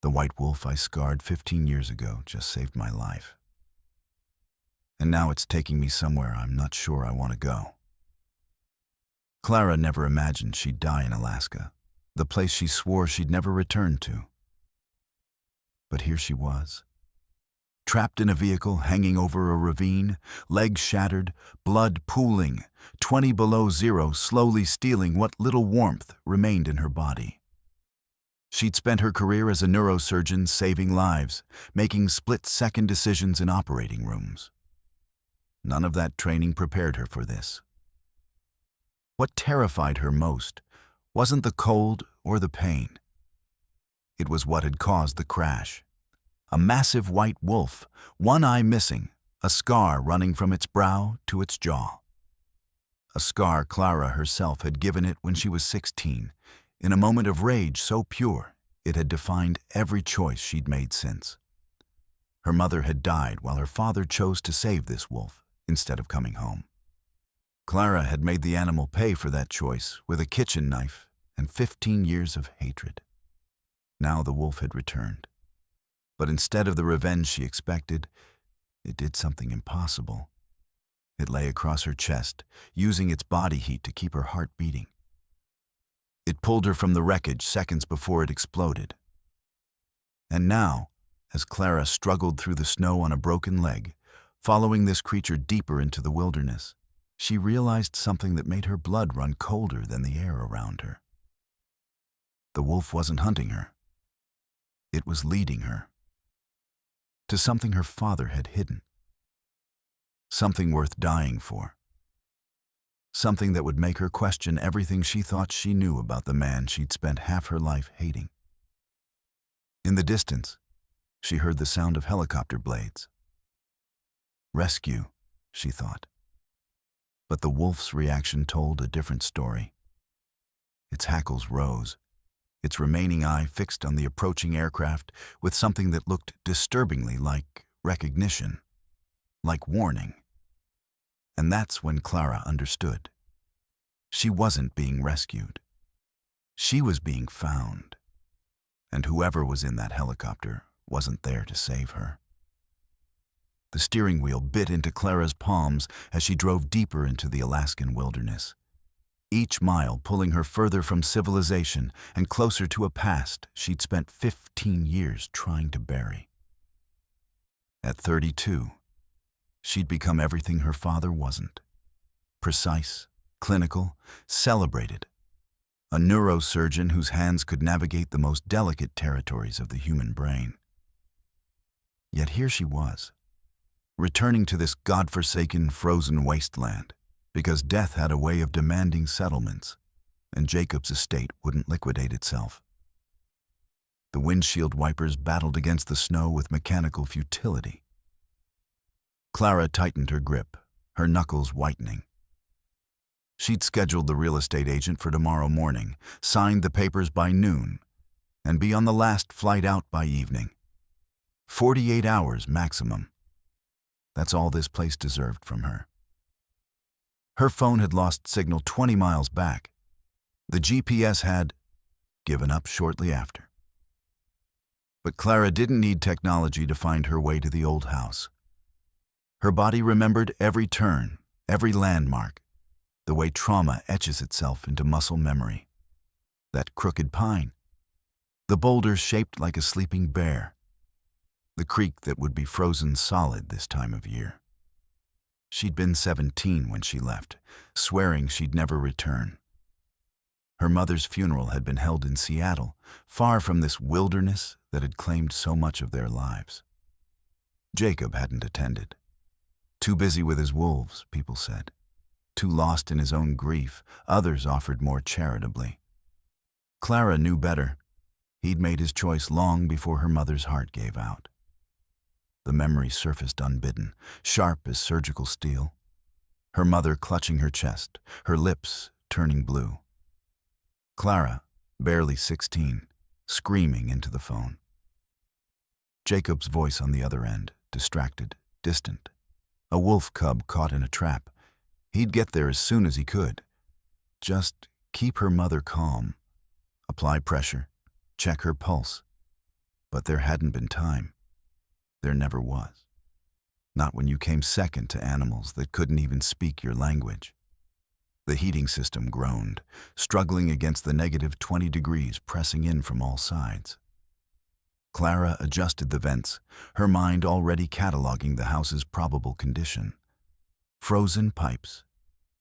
The white wolf I scarred 15 years ago just saved my life. And now it's taking me somewhere I'm not sure I want to go. Klara never imagined she'd die in Alaska, the place she swore she'd never return to. But here she was, trapped in a vehicle hanging over a ravine, legs shattered, blood pooling, 20 below zero, slowly stealing what little warmth remained in her body. She'd spent her career as a neurosurgeon saving lives, making split-second decisions in operating rooms. None of that training prepared her for this. What terrified her most wasn't the cold or the pain. It was what had caused the crash. A massive white wolf, one eye missing, a scar running from its brow to its jaw. A scar Klara herself had given it when she was 16, in a moment of rage so pure it had defined every choice she'd made since. Her mother had died while her father chose to save this wolf instead of coming home. Klara had made the animal pay for that choice with a kitchen knife and 15 years of hatred. Now the wolf had returned. But instead of the revenge she expected, it did something impossible. It lay across her chest, using its body heat to keep her heart beating. It pulled her from the wreckage seconds before it exploded. And now, as Klara struggled through the snow on a broken leg, following this creature deeper into the wilderness, she realized something that made her blood run colder than the air around her. The wolf wasn't hunting her. It was leading her to something her father had hidden. Something worth dying for. Something that would make her question everything she thought she knew about the man she'd spent half her life hating. In the distance, she heard the sound of helicopter blades. Rescue, she thought. But the wolf's reaction told a different story. Its hackles rose, its remaining eye fixed on the approaching aircraft with something that looked disturbingly like recognition, like warning. And that's when Klara understood. She wasn't being rescued. She was being found. And whoever was in that helicopter wasn't there to save her. The steering wheel bit into Klara's palms as she drove deeper into the Alaskan wilderness, each mile pulling her further from civilization and closer to a past she'd spent 15 years trying to bury. At 32, she'd become everything her father wasn't. Precise, clinical, celebrated. A neurosurgeon whose hands could navigate the most delicate territories of the human brain. Yet here she was, returning to this godforsaken frozen wasteland, because death had a way of demanding settlements, and Jacob's estate wouldn't liquidate itself. The windshield wipers battled against the snow with mechanical futility. Klara tightened her grip, her knuckles whitening. She'd scheduled the real estate agent for tomorrow morning, signed the papers by noon, and be on the last flight out by evening. 48 hours maximum. That's all this place deserved from her. Her phone had lost signal 20 miles back. The GPS had given up shortly after. But Klara didn't need technology to find her way to the old house. Her body remembered every turn, every landmark, the way trauma etches itself into muscle memory. That crooked pine, the boulder shaped like a sleeping bear, the creek that would be frozen solid this time of year. She'd been 17 when she left, swearing she'd never return. Her mother's funeral had been held in Seattle, far from this wilderness that had claimed so much of their lives. Jacob hadn't attended. Too busy with his wolves, people said. Too lost in his own grief, others offered more charitably. Klara knew better. He'd made his choice long before her mother's heart gave out. The memory surfaced unbidden, sharp as surgical steel. Her mother clutching her chest, her lips turning blue. Klara, barely 16, screaming into the phone. Jacob's voice on the other end, distracted, distant. A wolf cub caught in a trap. He'd get there as soon as he could. Just keep her mother calm. Apply pressure. Check her pulse. But there hadn't been time. There never was. Not when you came second to animals that couldn't even speak your language. The heating system groaned, struggling against the negative 20 degrees pressing in from all sides. Klara adjusted the vents, her mind already cataloging the house's probable condition. Frozen pipes,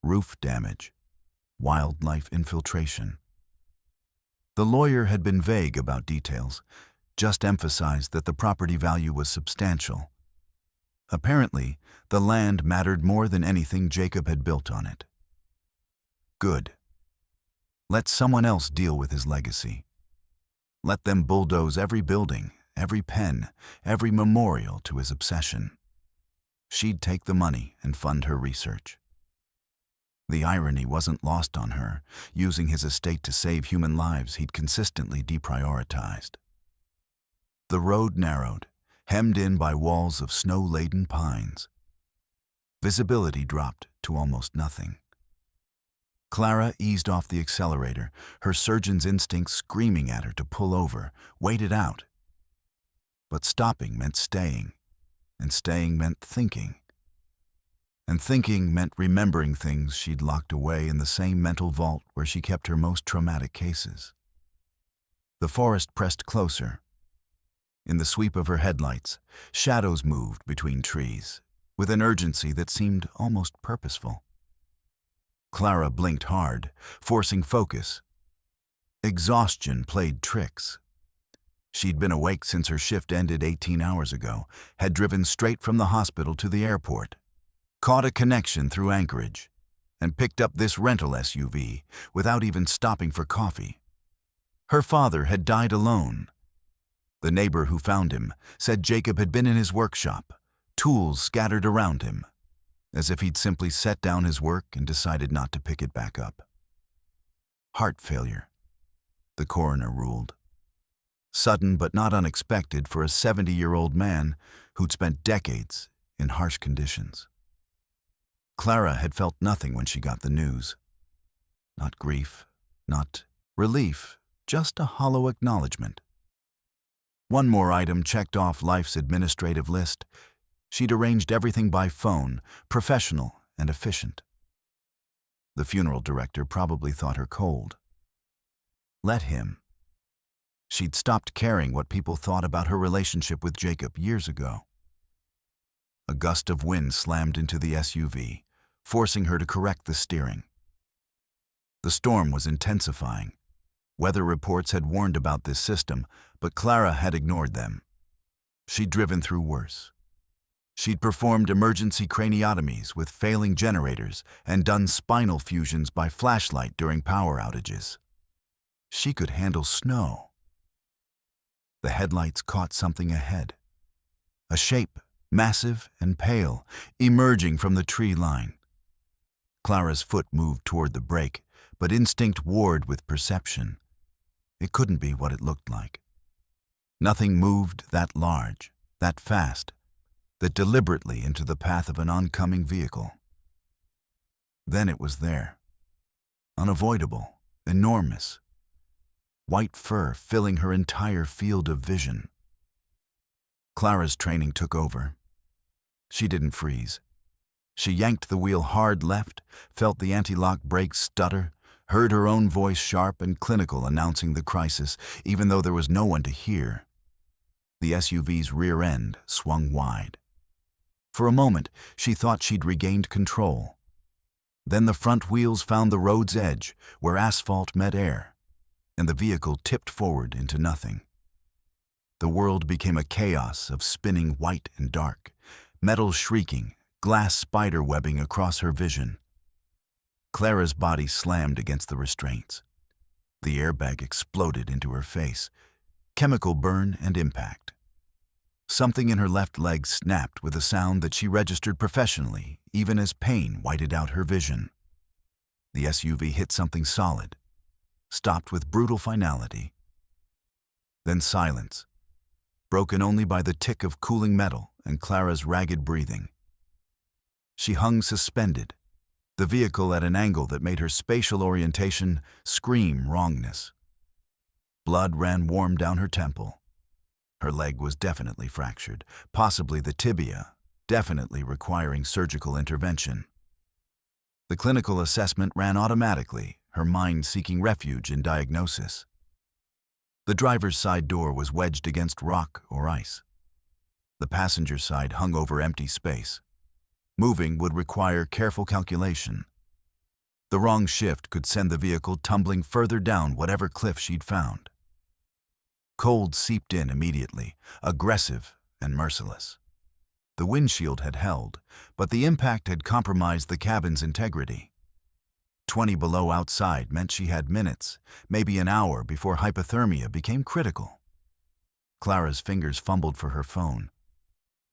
roof damage, wildlife infiltration. The lawyer had been vague about details, just emphasized that the property value was substantial. Apparently, the land mattered more than anything Jacob had built on it. Good. Let someone else deal with his legacy. Let them bulldoze every building, every pen, every memorial to his obsession. She'd take the money and fund her research. The irony wasn't lost on her, using his estate to save human lives he'd consistently deprioritized. The road narrowed, hemmed in by walls of snow-laden pines. Visibility dropped to almost nothing. Klara eased off the accelerator, her surgeon's instincts screaming at her to pull over, wait it out. But stopping meant staying, and staying meant thinking. And thinking meant remembering things she'd locked away in the same mental vault where she kept her most traumatic cases. The forest pressed closer. In the sweep of her headlights, shadows moved between trees, with an urgency that seemed almost purposeful. Klara blinked hard, forcing focus. Exhaustion played tricks. She'd been awake since her shift ended 18 hours ago, had driven straight from the hospital to the airport, caught a connection through Anchorage, and picked up this rental SUV without even stopping for coffee. Her father had died alone. The neighbor who found him said Jacob had been in his workshop, tools scattered around him, as if he'd simply set down his work and decided not to pick it back up. Heart failure, the coroner ruled. Sudden but not unexpected for a 70-year-old man who'd spent decades in harsh conditions. Klara had felt nothing when she got the news. Not grief, not relief, just a hollow acknowledgement. One more item checked off life's administrative list. She'd arranged everything by phone, professional and efficient. The funeral director probably thought her cold. Let him. She'd stopped caring what people thought about her relationship with Jacob years ago. A gust of wind slammed into the SUV, forcing her to correct the steering. The storm was intensifying. Weather reports had warned about this system, but Klara had ignored them. She'd driven through worse. She'd performed emergency craniotomies with failing generators and done spinal fusions by flashlight during power outages. She could handle snow. The headlights caught something ahead. A shape, massive and pale, emerging from the tree line. Klara's foot moved toward the brake, but instinct warred with perception. It couldn't be what it looked like. Nothing moved that large, that fast, that deliberately into the path of an oncoming vehicle. Then it was there. Unavoidable, enormous. White fur filling her entire field of vision. Klara's training took over. She didn't freeze. She yanked the wheel hard left, felt the anti-lock brakes stutter, heard her own voice sharp and clinical announcing the crisis, even though there was no one to hear. The SUV's rear end swung wide. For a moment, she thought she'd regained control. Then the front wheels found the road's edge, where asphalt met air, and the vehicle tipped forward into nothing. The world became a chaos of spinning white and dark, metal shrieking, glass spider webbing across her vision. Klara's body slammed against the restraints. The airbag exploded into her face, chemical burn and impact. Something in her left leg snapped with a sound that she registered professionally, even as pain whited out her vision. The SUV hit something solid, stopped with brutal finality. Then silence, broken only by the tick of cooling metal and Klara's ragged breathing. She hung suspended, the vehicle at an angle that made her spatial orientation scream wrongness. Blood ran warm down her temple. Her leg was definitely fractured, possibly the tibia, definitely requiring surgical intervention. The clinical assessment ran automatically, her mind seeking refuge in diagnosis. The driver's side door was wedged against rock or ice. The passenger side hung over empty space. Moving would require careful calculation. The wrong shift could send the vehicle tumbling further down whatever cliff she'd found. Cold seeped in immediately, aggressive and merciless. The windshield had held, but the impact had compromised the cabin's integrity. 20 below outside meant she had minutes, maybe an hour before hypothermia became critical. Klara's fingers fumbled for her phone.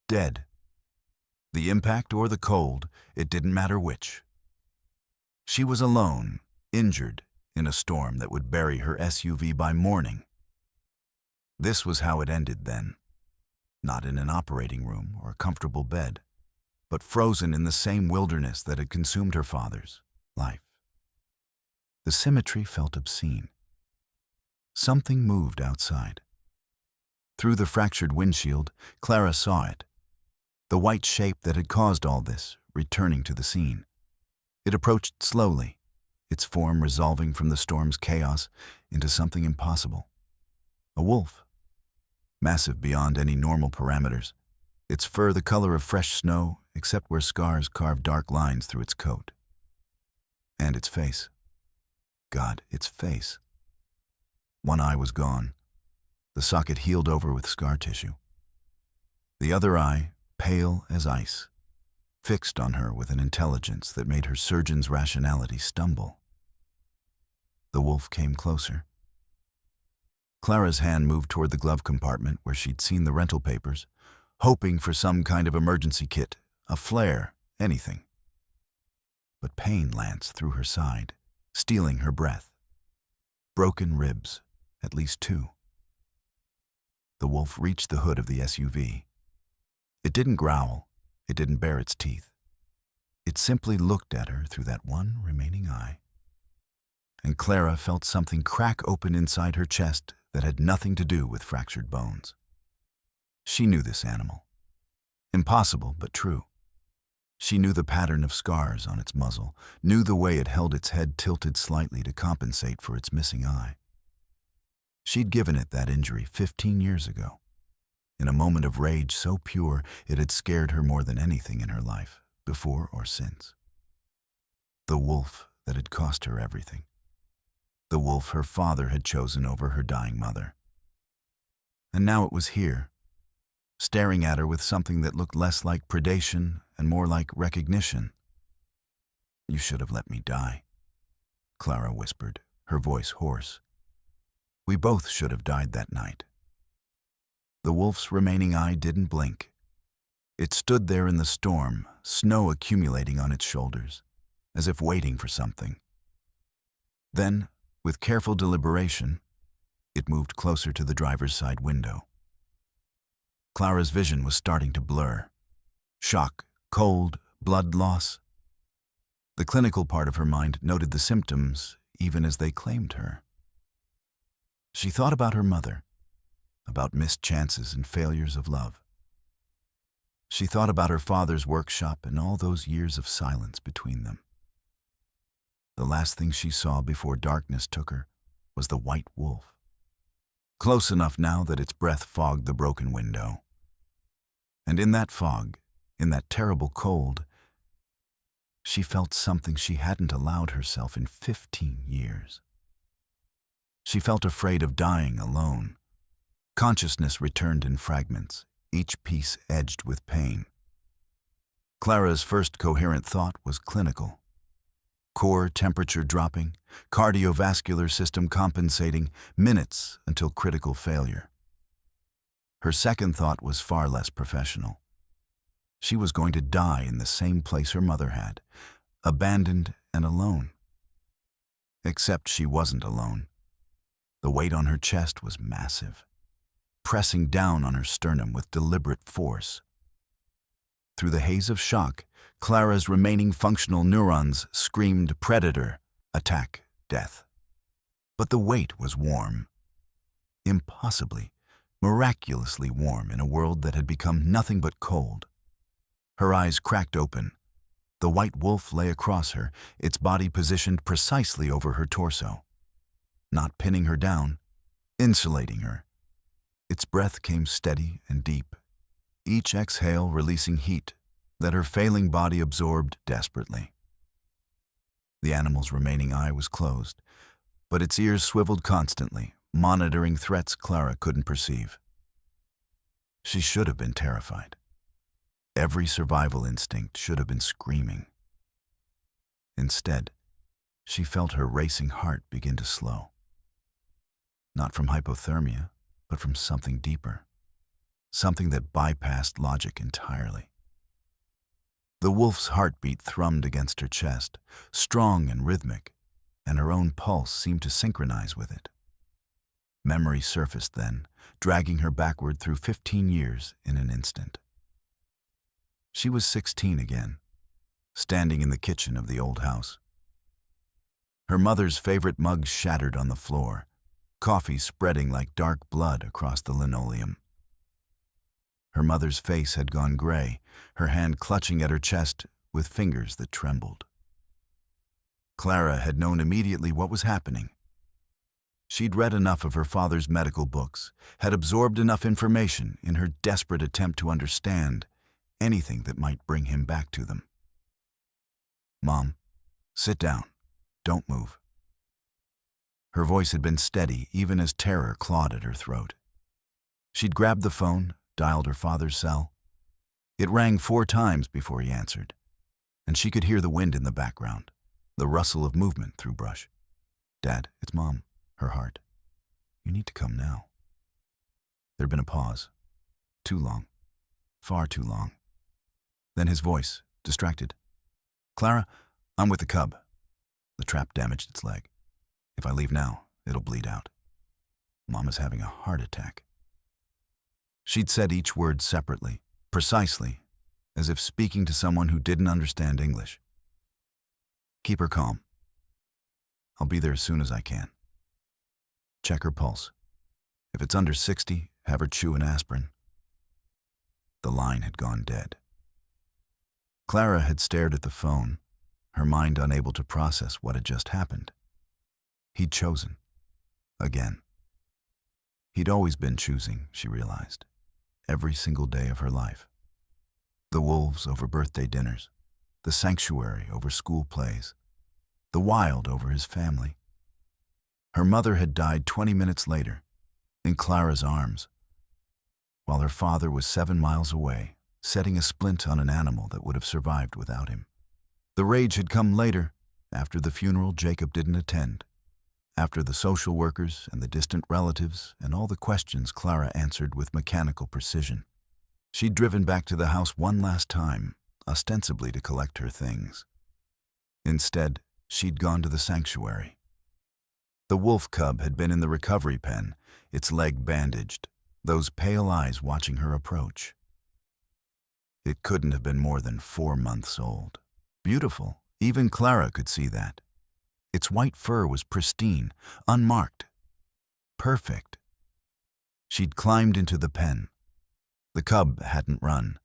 Dead. The impact or the cold, it didn't matter which. She was alone, injured, in a storm that would bury her SUV by morning. This was how it ended then. Not in an operating room or a comfortable bed, but frozen in the same wilderness that had consumed her father's life. The symmetry felt obscene. Something moved outside. Through the fractured windshield, Klara saw it. The white shape that had caused all this, returning to the scene. It approached slowly, its form resolving from the storm's chaos into something impossible. A wolf. Massive beyond any normal parameters, its fur the color of fresh snow except where scars carved dark lines through its coat. And its face. God, its face. One eye was gone, the socket healed over with scar tissue. The other eye, pale as ice, fixed on her with an intelligence that made her surgeon's rationality stumble. The wolf came closer. Klara's hand moved toward the glove compartment where she'd seen the rental papers, hoping for some kind of emergency kit, a flare, anything. But pain lanced through her side, stealing her breath. Broken ribs, at least 2. The wolf reached the hood of the SUV. It didn't growl, it didn't bare its teeth. It simply looked at her through that one remaining eye. And Klara felt something crack open inside her chest that had nothing to do with fractured bones. She knew this animal. Impossible, but true. She knew the pattern of scars on its muzzle, knew the way it held its head tilted slightly to compensate for its missing eye. She'd given it that injury 15 years ago, in a moment of rage so pure it had scared her more than anything in her life, before or since. The wolf that had cost her everything. The wolf her father had chosen over her dying mother. And now it was here, staring at her with something that looked less like predation and more like recognition. "You should have let me die," Klara whispered, her voice hoarse. "We both should have died that night." The wolf's remaining eye didn't blink. It stood there in the storm, snow accumulating on its shoulders, as if waiting for something. Then, with careful deliberation, it moved closer to the driver's side window. Klara's vision was starting to blur. Shock, cold, blood loss. The clinical part of her mind noted the symptoms even as they claimed her. She thought about her mother, about missed chances and failures of love. She thought about her father's workshop and all those years of silence between them. The last thing she saw before darkness took her was the white wolf. Close enough now that its breath fogged the broken window. And in that fog, in that terrible cold, she felt something she hadn't allowed herself in 15 years. She felt afraid of dying alone. Consciousness returned in fragments, each piece edged with pain. Klara's first coherent thought was clinical. Core temperature dropping, cardiovascular system compensating, minutes until critical failure. Her second thought was far less professional. She was going to die in the same place her mother had, abandoned and alone. Except she wasn't alone. The weight on her chest was massive, pressing down on her sternum with deliberate force. Through the haze of shock, Klara's remaining functional neurons screamed predator, attack, death. But the weight was warm. Impossibly, miraculously warm in a world that had become nothing but cold. Her eyes cracked open. The white wolf lay across her, its body positioned precisely over her torso, not pinning her down, insulating her. Its breath came steady and deep, each exhale releasing heat that her failing body absorbed desperately. The animal's remaining eye was closed, but its ears swiveled constantly, monitoring threats Klara couldn't perceive. She should have been terrified. Every survival instinct should have been screaming. Instead, she felt her racing heart begin to slow. Not from hypothermia, but from something deeper, something that bypassed logic entirely. The wolf's heartbeat thrummed against her chest, strong and rhythmic, and her own pulse seemed to synchronize with it. Memory surfaced then, dragging her backward through 15 years in an instant. She was 16 again, standing in the kitchen of the old house. Her mother's favorite mug shattered on the floor, coffee spreading like dark blood across the linoleum. Her mother's face had gone gray, her hand clutching at her chest with fingers that trembled. Klara had known immediately what was happening. She'd read enough of her father's medical books, had absorbed enough information in her desperate attempt to understand anything that might bring him back to them. "Mom, sit down. Don't move." Her voice had been steady even as terror clawed at her throat. She'd grabbed the phone, dialed her father's cell. It rang 4 times before he answered, and she could hear the wind in the background, the rustle of movement through brush. "Dad, it's Mom." Her heart. "You need to come now." There'd been a pause. Too long. Far too long. Then his voice, distracted. "Klara, I'm with the cub. The trap damaged its leg. If I leave now, it'll bleed out. Mom is having a heart attack." She'd said each word separately, precisely, as if speaking to someone who didn't understand English. "Keep her calm. I'll be there as soon as I can. Check her pulse. If it's under 60, have her chew an aspirin." The line had gone dead. Klara had stared at the phone, her mind unable to process what had just happened. He'd chosen. Again. He'd always been choosing, she realized, every single day of her life. The wolves over birthday dinners, the sanctuary over school plays, the wild over his family. Her mother had died 20 minutes later, in Klara's arms, while her father was 7 miles away, setting a splint on an animal that would have survived without him. The rage had come later, after the funeral Jacob didn't attend, after the social workers and the distant relatives and all the questions Klara answered with mechanical precision. She'd driven back to the house one last time, ostensibly to collect her things. Instead, she'd gone to the sanctuary. The wolf cub had been in the recovery pen, its leg bandaged, those pale eyes watching her approach. It couldn't have been more than 4 months old. Beautiful, even Klara could see that. Its white fur was pristine, unmarked. Perfect. She'd climbed into the pen. The cub hadn't run.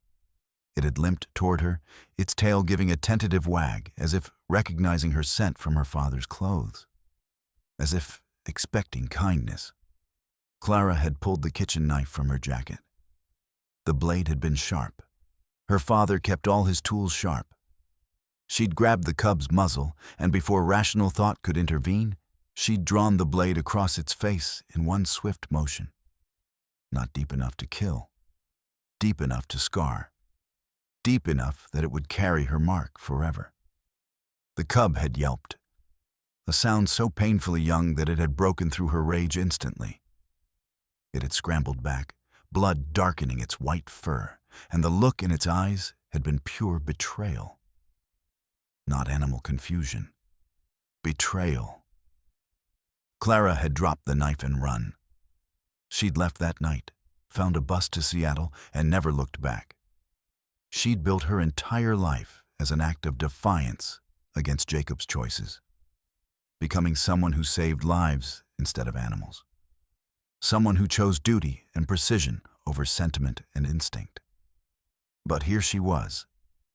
It had limped toward her, its tail giving a tentative wag, as if recognizing her scent from her father's clothes. As if expecting kindness. Klara had pulled the kitchen knife from her jacket. The blade had been sharp. Her father kept all his tools sharp. She'd grabbed the cub's muzzle, and before rational thought could intervene, she'd drawn the blade across its face in one swift motion. Not deep enough to kill. Deep enough to scar. Deep enough that it would carry her mark forever. The cub had yelped, a sound so painfully young that it had broken through her rage instantly. It had scrambled back, blood darkening its white fur, and the look in its eyes had been pure betrayal. Not animal confusion. Betrayal. Klara had dropped the knife and run. She'd left that night, found a bus to Seattle, and never looked back. She'd built her entire life as an act of defiance against Jacob's choices, becoming someone who saved lives instead of animals. someone who chose duty and precision over sentiment and instinct. But here she was,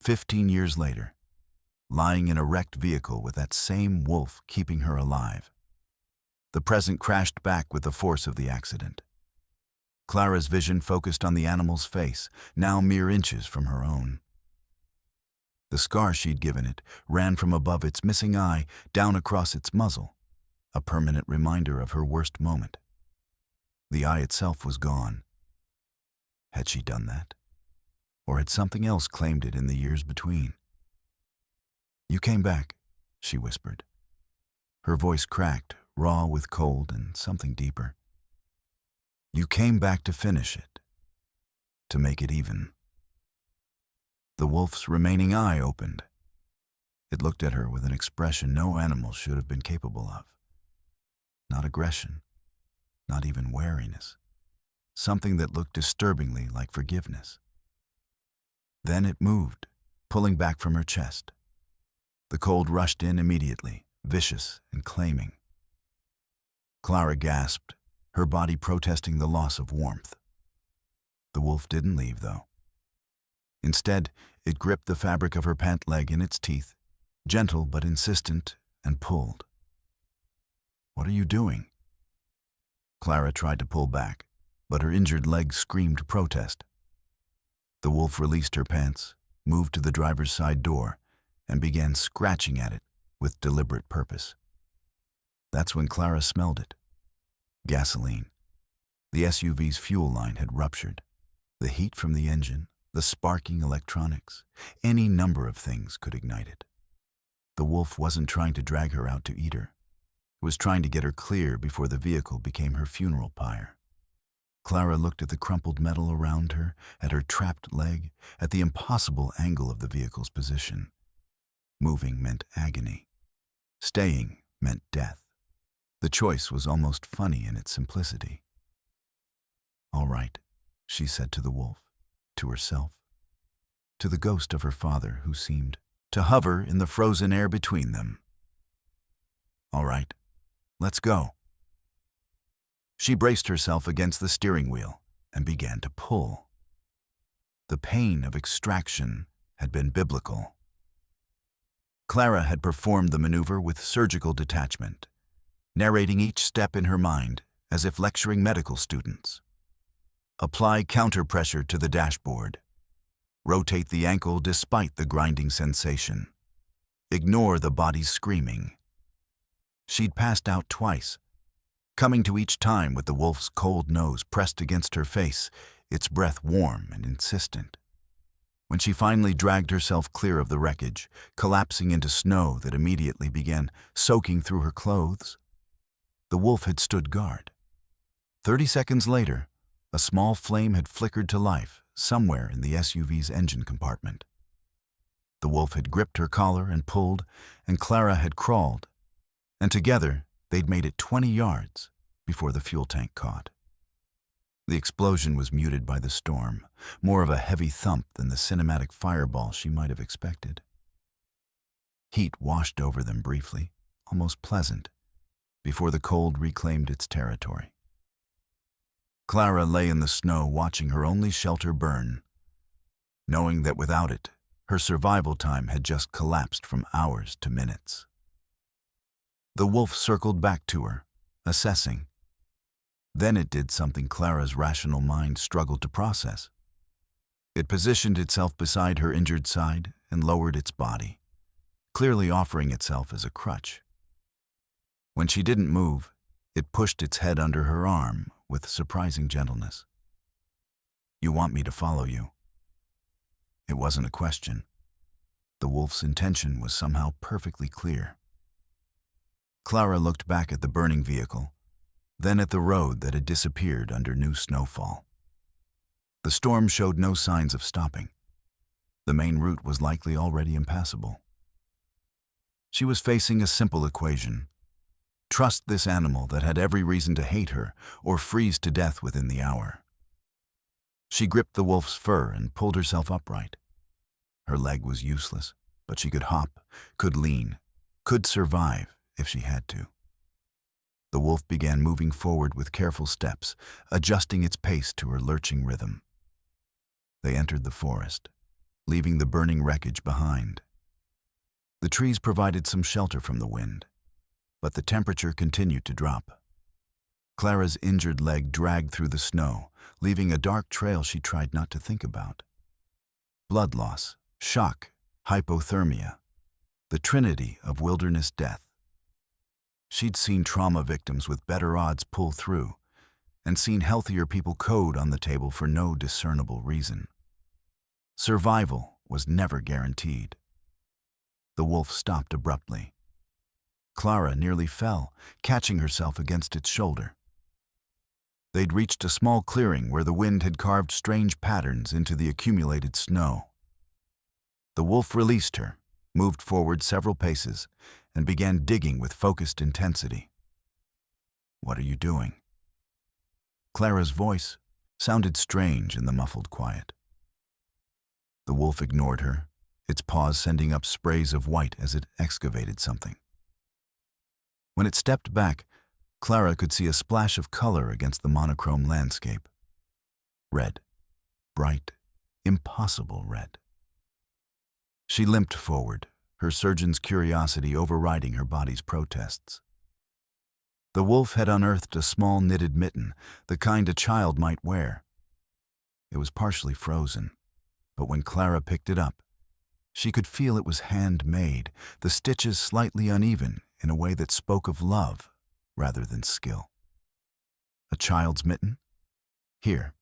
15 years later, lying in a wrecked vehicle with that same wolf keeping her alive. The present crashed back with the force of the accident. Klara's vision focused on the animal's face, now mere inches from her own. The scar she'd given it ran from above its missing eye down across its muzzle, a permanent reminder of her worst moment. The eye itself was gone. Had she done that? Or had something else claimed it in the years between? "You came back," she whispered. Her voice cracked, raw with cold and something deeper. "You came back to finish it, to make it even." The wolf's remaining eye opened. It looked at her with an expression no animal should have been capable of. Not aggression, not even wariness. Something that looked disturbingly like forgiveness. Then it moved, pulling back from her chest. The cold rushed in immediately, vicious and claiming. Klara gasped, her body protesting the loss of warmth. The wolf didn't leave, though. Instead, it gripped the fabric of her pant leg in its teeth, gentle but insistent, and pulled. "What are you doing?" Klara tried to pull back, but her injured leg screamed protest. The wolf released her pants, moved to the driver's side door, and began scratching at it with deliberate purpose. That's when Klara smelled it. Gasoline. The SUV's fuel line had ruptured. The heat from the engine, the sparking electronics, any number of things could ignite it. The wolf wasn't trying to drag her out to eat her. It was trying to get her clear before the vehicle became her funeral pyre. Klara looked at the crumpled metal around her, at her trapped leg, at the impossible angle of the vehicle's position. Moving meant agony. Staying meant death. The choice was almost funny in its simplicity. "All right," she said to the wolf, to herself, to the ghost of her father who seemed to hover in the frozen air between them. "All right, let's go." She braced herself against the steering wheel and began to pull. The pain of extraction had been biblical. Klara had performed the maneuver with surgical detachment, narrating each step in her mind as if lecturing medical students. Apply counter-pressure to the dashboard. Rotate the ankle despite the grinding sensation. Ignore the body's screaming. She'd passed out twice, coming to each time with the wolf's cold nose pressed against her face, its breath warm and insistent. When she finally dragged herself clear of the wreckage, collapsing into snow that immediately began soaking through her clothes, the wolf had stood guard. 30 seconds later, a small flame had flickered to life somewhere in the SUV's engine compartment. The wolf had gripped her collar and pulled, and Klara had crawled, and together they'd made it 20 yards before the fuel tank caught. The explosion was muted by the storm, more of a heavy thump than the cinematic fireball she might have expected. Heat washed over them briefly, almost pleasant, before the cold reclaimed its territory. Klara lay in the snow watching her only shelter burn, knowing that without it, her survival time had just collapsed from hours to minutes. The wolf circled back to her, assessing. Then it did something Klara's rational mind struggled to process. It positioned itself beside her injured side and lowered its body, clearly offering itself as a crutch. When she didn't move, it pushed its head under her arm with surprising gentleness. "You want me to follow you?" It wasn't a question. The wolf's intention was somehow perfectly clear. Klara looked back at the burning vehicle, then at the road that had disappeared under new snowfall. The storm showed no signs of stopping. The main route was likely already impassable. She was facing a simple equation. Trust this animal that had every reason to hate her or freeze to death within the hour. She gripped the wolf's fur and pulled herself upright. Her leg was useless, but she could hop, could lean, could survive if she had to. The wolf began moving forward with careful steps, adjusting its pace to her lurching rhythm. They entered the forest, leaving the burning wreckage behind. The trees provided some shelter from the wind, but the temperature continued to drop. Klara's injured leg dragged through the snow, leaving a dark trail she tried not to think about. Blood loss, shock, hypothermia, the trinity of wilderness death. She'd seen trauma victims with better odds pull through, and seen healthier people code on the table for no discernible reason. Survival was never guaranteed. The wolf stopped abruptly. Klara nearly fell, catching herself against its shoulder. They'd reached a small clearing where the wind had carved strange patterns into the accumulated snow. The wolf released her, moved forward several paces, and began digging with focused intensity. "What are you doing?" Klara's voice sounded strange in the muffled quiet. The wolf ignored her, its paws sending up sprays of white as it excavated something. When it stepped back, Klara could see a splash of color against the monochrome landscape. Red. Bright, impossible red. She limped forward, her surgeon's curiosity overriding her body's protests. The wolf had unearthed a small knitted mitten, the kind a child might wear. It was partially frozen, but when Klara picked it up, she could feel it was handmade, the stitches slightly uneven in a way that spoke of love rather than skill. A child's mitten? Here,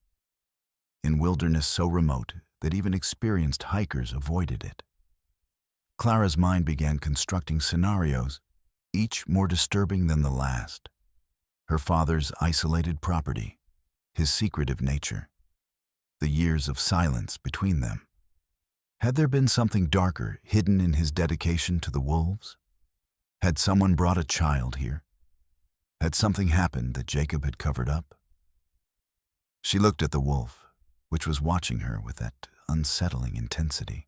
in wilderness so remote that even experienced hikers avoided it. Klara's mind began constructing scenarios, each more disturbing than the last. Her father's isolated property, his secretive nature, the years of silence between them. Had there been something darker hidden in his dedication to the wolves? Had someone brought a child here? Had something happened that Jacob had covered up? She looked at the wolf, which was watching her with that unsettling intensity.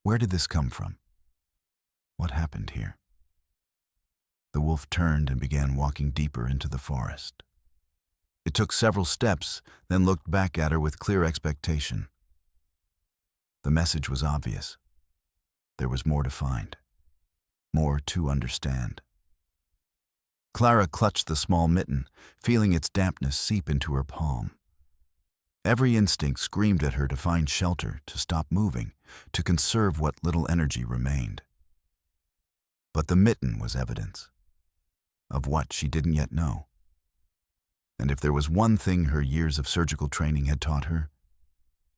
Where did this come from? What happened here? The wolf turned and began walking deeper into the forest. It took several steps, then looked back at her with clear expectation. The message was obvious. There was more to find, more to understand. Klara clutched the small mitten, feeling its dampness seep into her palm. Every instinct screamed at her to find shelter, to stop moving, to conserve what little energy remained. But the mitten was evidence of what she didn't yet know. And if there was one thing her years of surgical training had taught her,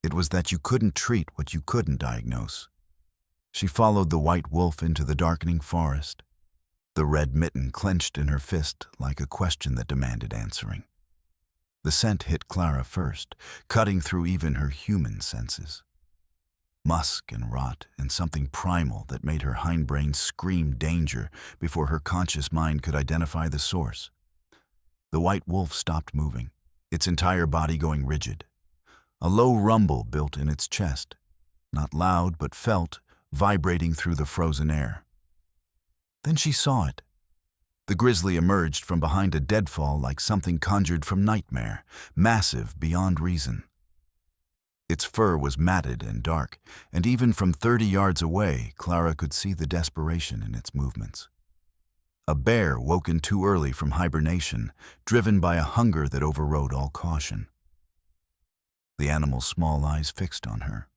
it was that you couldn't treat what you couldn't diagnose. She followed the white wolf into the darkening forest, the red mitten clenched in her fist like a question that demanded answering. The scent hit Klara first, cutting through even her human senses. Musk and rot and something primal that made her hindbrain scream danger before her conscious mind could identify the source. The white wolf stopped moving, its entire body going rigid. A low rumble built in its chest, not loud but felt, vibrating through the frozen air. Then she saw it. The grizzly emerged from behind a deadfall like something conjured from nightmare, massive beyond reason. Its fur was matted and dark, and even from 30 yards away, Klara could see the desperation in its movements. A bear woken too early from hibernation, driven by a hunger that overrode all caution. The animal's small eyes fixed on her,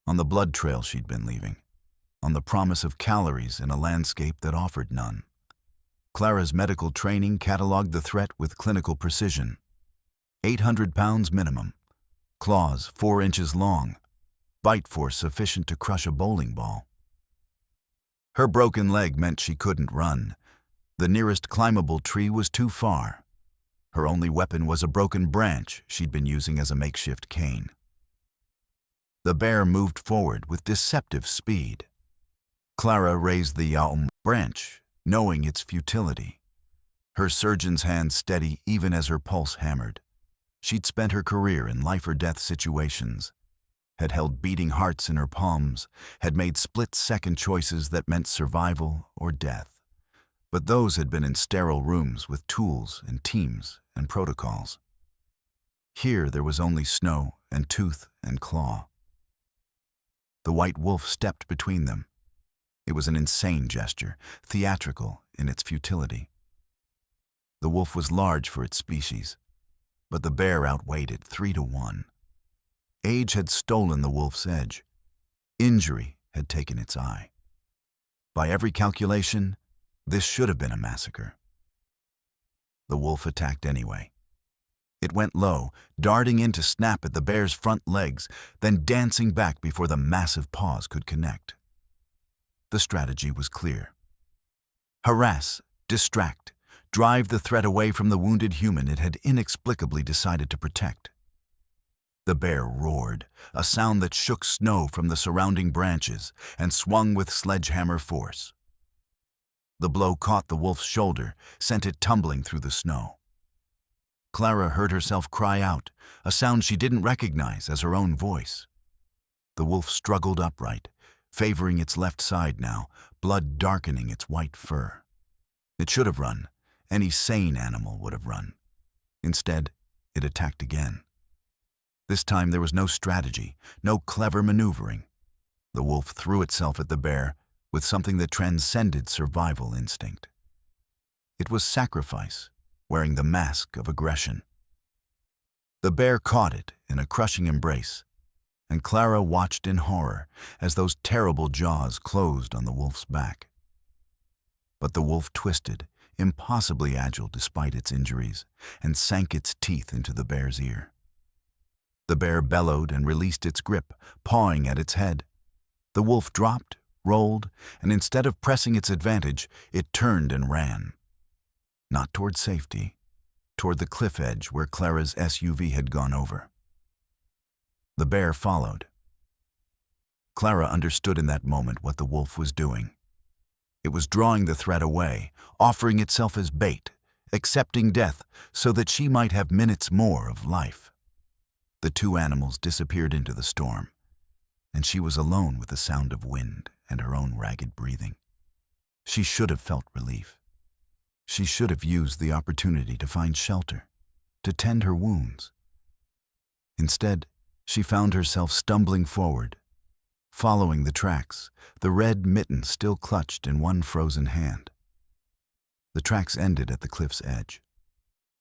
on the blood trail she'd been leaving, on the promise of calories in a landscape that offered none. Klara's medical training cataloged the threat with clinical precision. 800 pounds minimum, claws 4 inches long, bite force sufficient to crush a bowling ball. Her broken leg meant she couldn't run. The nearest climbable tree was too far. Her only weapon was a broken branch she'd been using as a makeshift cane. The bear moved forward with deceptive speed. Klara raised the yaum branch, knowing its futility. Her surgeon's hand steady even as her pulse hammered. She'd spent her career in life-or-death situations, had held beating hearts in her palms, had made split-second choices that meant survival or death. but those had been in sterile rooms with tools and teams and protocols. Here there was only snow and tooth and claw. The white wolf stepped between them. It was an insane gesture, theatrical in its futility. The wolf was large for its species, but the bear outweighed it 3-1. Age had stolen the wolf's edge. Injury had taken its eye. By every calculation, this should have been a massacre. The wolf attacked anyway. It went low, darting in to snap at the bear's front legs, then dancing back before the massive paws could connect. The strategy was clear. Harass, distract, drive the threat away from the wounded human it had inexplicably decided to protect. The bear roared, a sound that shook snow from the surrounding branches and swung with sledgehammer force. The blow caught the wolf's shoulder, sent it tumbling through the snow. Klara heard herself cry out, a sound she didn't recognize as her own voice. The wolf struggled upright, favoring its left side now, blood darkening its white fur. It should have run. Any sane animal would have run. Instead, it attacked again. This time there was no strategy, no clever maneuvering. The wolf threw itself at the bear with something that transcended survival instinct. It was sacrifice, wearing the mask of aggression. The bear caught it in a crushing embrace, and Klara watched in horror as those terrible jaws closed on the wolf's back. But the wolf twisted, impossibly agile despite its injuries, and sank its teeth into the bear's ear. The bear bellowed and released its grip, pawing at its head. The wolf dropped, rolled, and instead of pressing its advantage, it turned and ran. Not toward safety, toward the cliff edge where Klara's SUV had gone over. The bear followed. Klara understood in that moment what the wolf was doing. It was drawing the threat away, offering itself as bait, accepting death so that she might have minutes more of life. The two animals disappeared into the storm, and she was alone with the sound of wind and her own ragged breathing. She should have felt relief. She should have used the opportunity to find shelter, to tend her wounds. Instead, she found herself stumbling forward, following the tracks, the red mitten still clutched in one frozen hand. The tracks ended at the cliff's edge.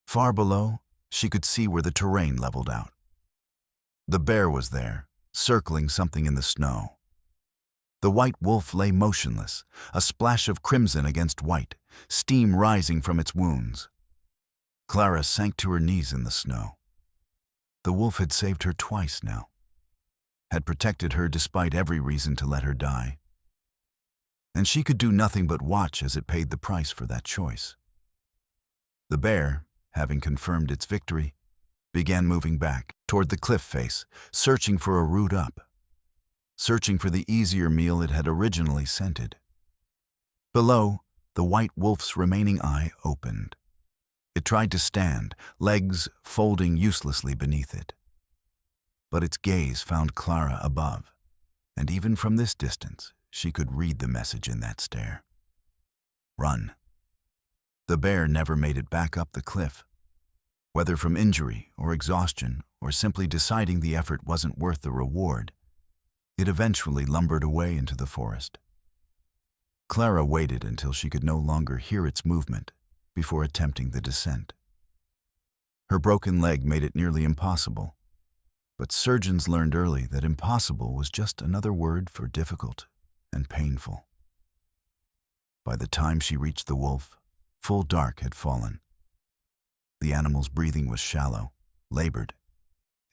Far below, she could see where the terrain leveled out. The bear was there, circling something in the snow. The white wolf lay motionless, a splash of crimson against white, steam rising from its wounds. Klara sank to her knees in the snow. The wolf had saved her twice now, had protected her despite every reason to let her die. And she could do nothing but watch as it paid the price for that choice. The bear, having confirmed its victory, began moving back toward the cliff face, searching for a route up, searching for the easier meal it had originally scented. Below, the white wolf's remaining eye opened. It tried to stand, legs folding uselessly beneath it. But its gaze found Klara above, and even from this distance, she could read the message in that stare. Run. The bear never made it back up the cliff. Whether from injury or exhaustion or simply deciding the effort wasn't worth the reward, it eventually lumbered away into the forest. Klara waited until she could no longer hear its movement before attempting the descent. Her broken leg made it nearly impossible, but surgeons learned early that impossible was just another word for difficult and painful. By the time she reached the wolf, full dark had fallen. The animal's breathing was shallow, labored.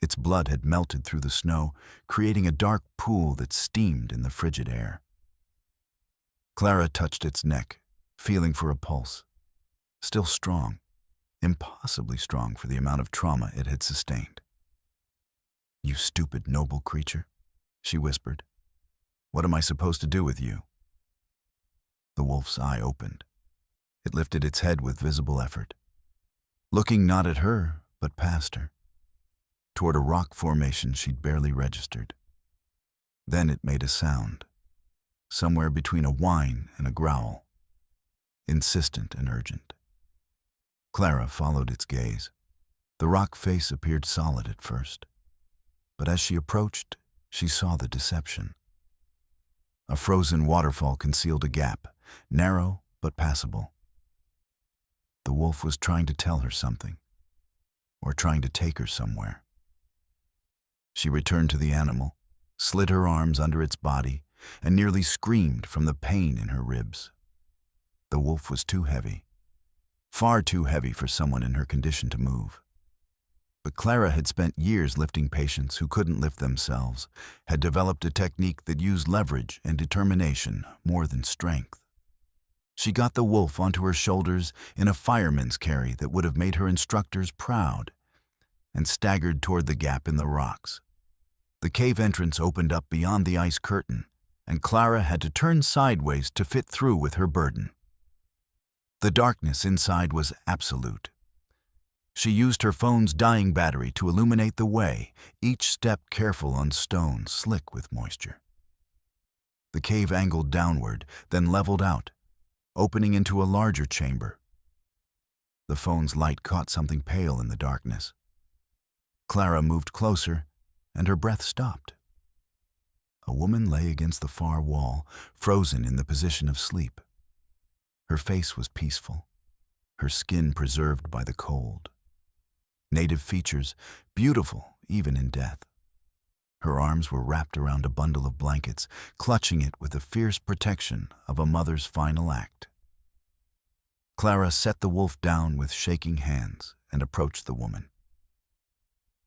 Its blood had melted through the snow, creating a dark pool that steamed in the frigid air. Klara touched its neck, feeling for a pulse. Still strong, impossibly strong for the amount of trauma it had sustained. "You stupid, noble creature," she whispered. "What am I supposed to do with you?" The wolf's eye opened. It lifted its head with visible effort, looking not at her, but past her, toward a rock formation she'd barely registered. Then it made a sound, somewhere between a whine and a growl. insistent and urgent. Klara followed its gaze. The rock face appeared solid at first, but as she approached, she saw the deception. A frozen waterfall concealed a gap, narrow but passable. The wolf was trying to tell her something, or trying to take her somewhere. She returned to the animal, slid her arms under its body, and nearly screamed from the pain in her ribs. The wolf was too heavy, far too heavy for someone in her condition to move. But Klara had spent years lifting patients who couldn't lift themselves, had developed a technique that used leverage and determination more than strength. She got the wolf onto her shoulders in a fireman's carry that would have made her instructors proud, and staggered toward the gap in the rocks. The cave entrance opened up beyond the ice curtain, and Klara had to turn sideways to fit through with her burden. The darkness inside was absolute. She used her phone's dying battery to illuminate the way, each step careful on stone slick with moisture. The cave angled downward, then leveled out, opening into a larger chamber. The phone's light caught something pale in the darkness. Klara moved closer, and her breath stopped. A woman lay against the far wall, frozen in the position of sleep. Her face was peaceful, her skin preserved by the cold. Native features, beautiful even in death. Her arms were wrapped around a bundle of blankets, clutching it with the fierce protection of a mother's final act. Klara set the wolf down with shaking hands and approached the woman.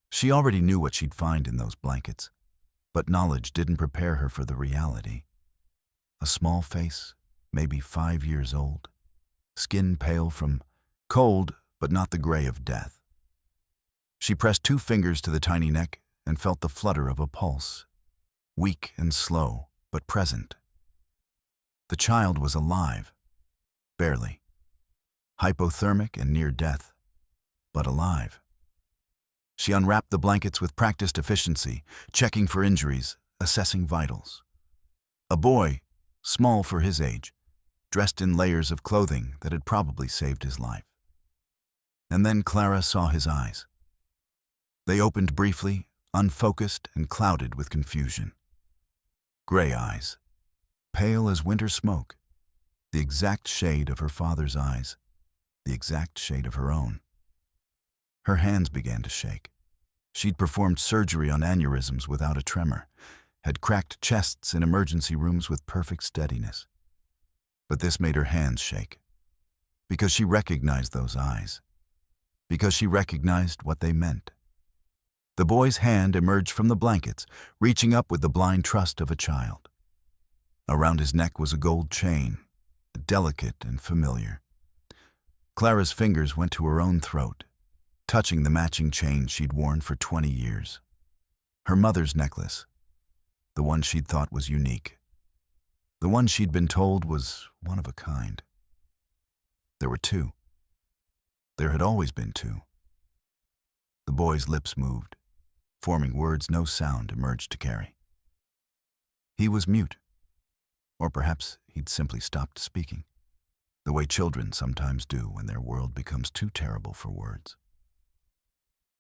She already knew what she'd find in those blankets, but knowledge didn't prepare her for the reality. A small face, maybe 5 years old, skin pale from cold but not the gray of death. She pressed 2 fingers to the tiny neck and felt the flutter of a pulse, weak and slow, but present. The child was alive, barely. Hypothermic and near death, but alive. She unwrapped the blankets with practiced efficiency, checking for injuries, assessing vitals. A boy, small for his age, dressed in layers of clothing that had probably saved his life. And then Klara saw his eyes. They opened briefly, unfocused and clouded with confusion. Gray eyes, pale as winter smoke, the exact shade of her father's eyes, the exact shade of her own. Her hands began to shake. She'd performed surgery on aneurysms without a tremor, had cracked chests in emergency rooms with perfect steadiness. But this made her hands shake, because she recognized those eyes, because she recognized what they meant. The boy's hand emerged from the blankets, reaching up with the blind trust of a child. Around his neck was a gold chain, delicate and familiar. Klara's fingers went to her own throat, touching the matching chain she'd worn for 20 years. Her mother's necklace, the one she'd thought was unique, the one she'd been told was one of a kind. There were 2. There had always been 2. The boy's lips moved, forming words no sound emerged to carry. He was mute, or perhaps he'd simply stopped speaking, the way children sometimes do when their world becomes too terrible for words.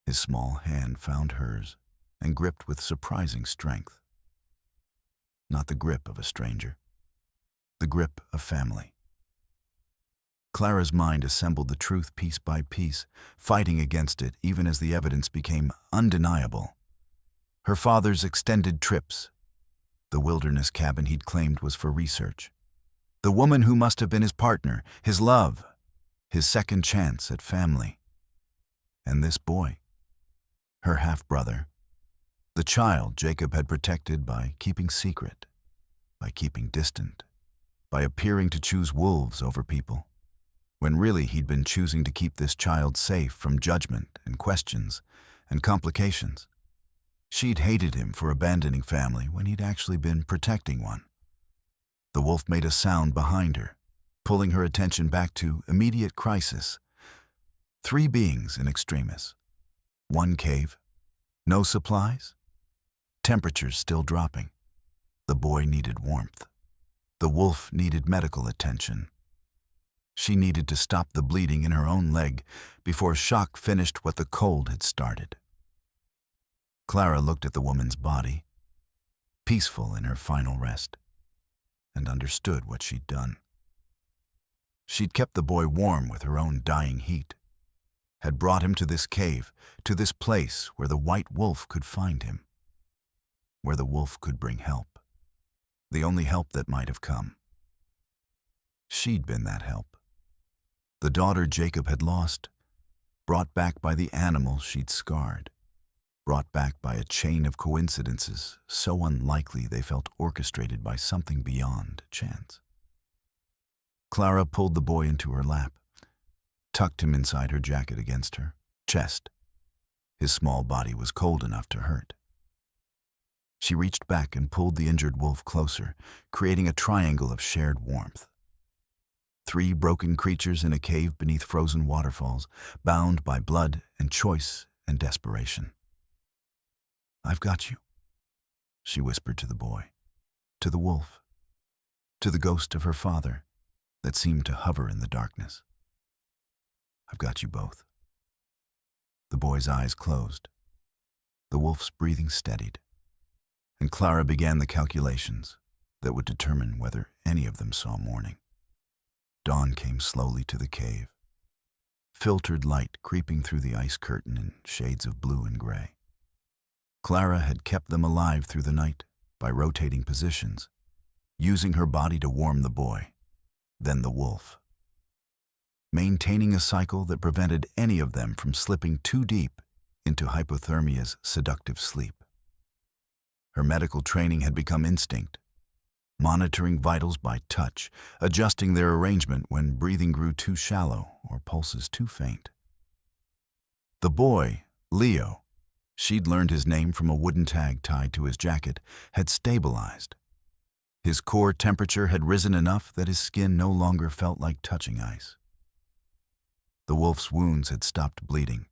His small hand found hers and gripped with surprising strength. Not the grip of a stranger, the grip of family. Klara's mind assembled the truth piece by piece, fighting against it even as the evidence became undeniable. Her father's extended trips, the wilderness cabin he'd claimed was for research, the woman who must have been his partner, his love, his second chance at family. And this boy, her half-brother, the child Jacob had protected by keeping secret, by keeping distant, by appearing to choose wolves over people, when really he'd been choosing to keep this child safe from judgment and questions and complications. She'd hated him for abandoning family when he'd actually been protecting one. The wolf made a sound behind her, pulling her attention back to immediate crisis. 3 beings in extremis. 1 cave, no supplies, temperatures still dropping. The boy needed warmth. The wolf needed medical attention. She needed to stop the bleeding in her own leg before shock finished what the cold had started. Klara looked at the woman's body, peaceful in her final rest, and understood what she'd done. She'd kept the boy warm with her own dying heat, had brought him to this cave, to this place where the white wolf could find him, where the wolf could bring help, the only help that might have come. She'd been that help. The daughter Jacob had lost, brought back by the animal she'd scarred, brought back by a chain of coincidences so unlikely they felt orchestrated by something beyond chance. Klara pulled the boy into her lap, tucked him inside her jacket against her chest. His small body was cold enough to hurt. She reached back and pulled the injured wolf closer, creating a triangle of shared warmth. 3 broken creatures in a cave beneath frozen waterfalls, bound by blood and choice and desperation. "I've got you," she whispered to the boy, to the wolf, to the ghost of her father that seemed to hover in the darkness. "I've got you both." The boy's eyes closed. The wolf's breathing steadied, and Klara began the calculations that would determine whether any of them saw morning. Dawn came slowly to the cave, filtered light creeping through the ice curtain in shades of blue and gray. Klara had kept them alive through the night by rotating positions, using her body to warm the boy, then the wolf, maintaining a cycle that prevented any of them from slipping too deep into hypothermia's seductive sleep. Her medical training had become instinct, monitoring vitals by touch, adjusting their arrangement when breathing grew too shallow or pulses too faint. The boy, Leo, she'd learned his name from a wooden tag tied to his jacket, had stabilized. His core temperature had risen enough that his skin no longer felt like touching ice. The wolf's wounds had stopped bleeding,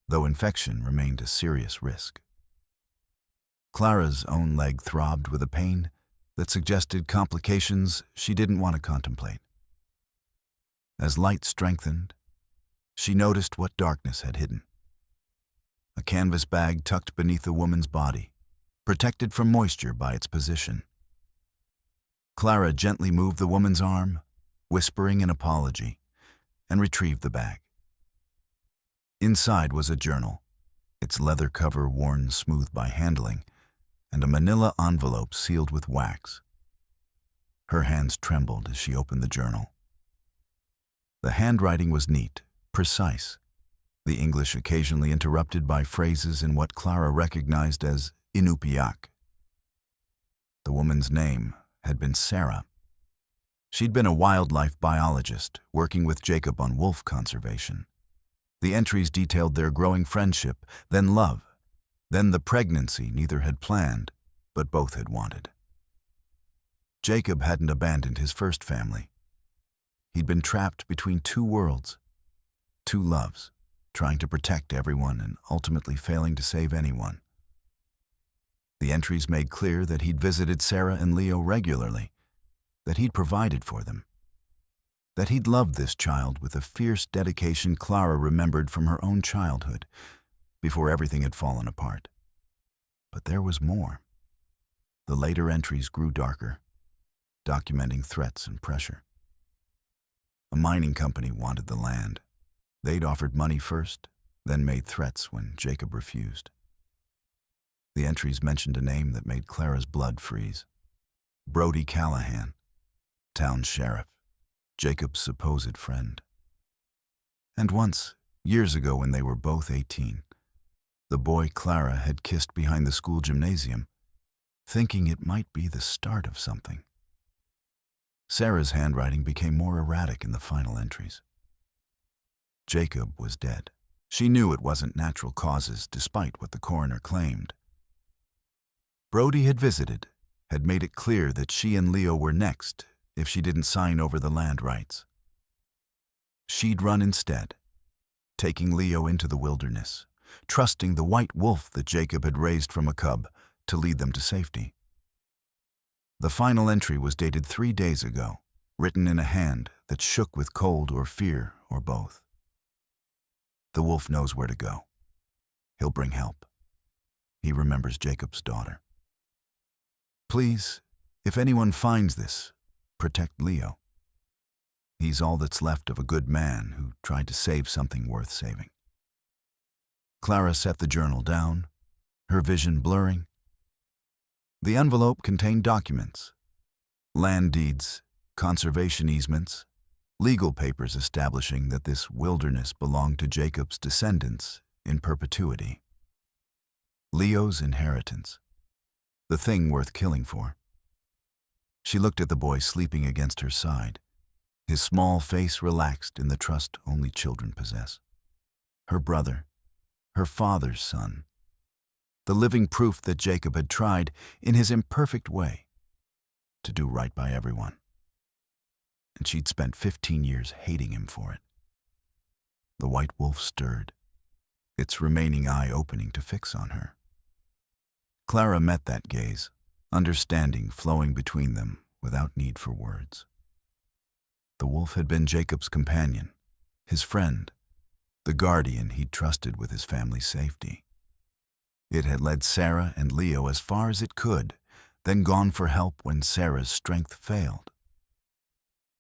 though infection remained a serious risk. Klara's own leg throbbed with a pain that suggested complications she didn't want to contemplate. As light strengthened, she noticed what darkness had hidden. A canvas bag tucked beneath the woman's body, protected from moisture by its position. Klara gently moved the woman's arm, whispering an apology, and retrieved the bag. Inside was a journal, its leather cover worn smooth by handling, and a manila envelope sealed with wax. Her hands trembled as she opened the journal. The handwriting was neat, precise, the English occasionally interrupted by phrases in what Klara recognized as Inupiaq. The woman's name had been Sarah. She'd been a wildlife biologist working with Jacob on wolf conservation. The entries detailed their growing friendship, then love, then the pregnancy neither had planned, but both had wanted. Jacob hadn't abandoned his first family. He'd been trapped between 2 worlds, 2 loves, trying to protect everyone and ultimately failing to save anyone. The entries made clear that he'd visited Sarah and Leo regularly, that he'd provided for them, that he'd loved this child with a fierce dedication Klara remembered from her own childhood, before everything had fallen apart. But there was more. The later entries grew darker, documenting threats and pressure. A mining company wanted the land. They'd offered money first, then made threats when Jacob refused. The entries mentioned a name that made Klara's blood freeze. Brody Callahan, town sheriff, Jacob's supposed friend. And once, years ago when they were both 18, the boy Klara had kissed behind the school gymnasium, thinking it might be the start of something. Sarah's handwriting became more erratic in the final entries. Jacob was dead. She knew it wasn't natural causes, despite what the coroner claimed. Brody had visited, had made it clear that she and Leo were next if she didn't sign over the land rights. She'd run instead, taking Leo into the wilderness, trusting the white wolf that Jacob had raised from a cub to lead them to safety. The final entry was dated 3 days ago, written in a hand that shook with cold or fear or both. The wolf knows where to go. He'll bring help. He remembers Jacob's daughter. Please, if anyone finds this, protect Leo. He's all that's left of a good man who tried to save something worth saving. Klara set the journal down, her vision blurring. The envelope contained documents, land deeds, conservation easements, legal papers establishing that this wilderness belonged to Jacob's descendants in perpetuity. Leo's inheritance, the thing worth killing for. She looked at the boy sleeping against her side, his small face relaxed in the trust only children possess. Her brother, her father's son, the living proof that Jacob had tried, in his imperfect way, to do right by everyone. And she'd spent 15 years hating him for it. The white wolf stirred, its remaining eye opening to fix on her. Klara met that gaze, understanding flowing between them without need for words. The wolf had been Jacob's companion, his friend, the guardian he'd trusted with his family's safety. It had led Sarah and Leo as far as it could, then gone for help when Sarah's strength failed.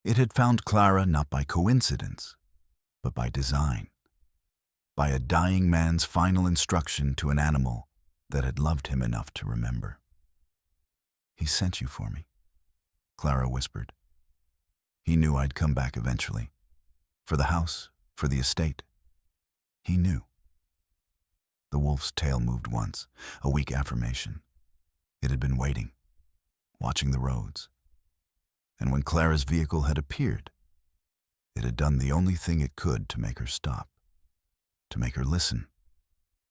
It had found Klara not by coincidence, but by design, by a dying man's final instruction to an animal that had loved him enough to remember. He sent you for me, Klara whispered. He knew I'd come back eventually, for the house, for the estate. He knew. The wolf's tail moved once, a weak affirmation. It had been waiting, watching the roads. And when Klara's vehicle had appeared, it had done the only thing it could to make her stop, to make her listen,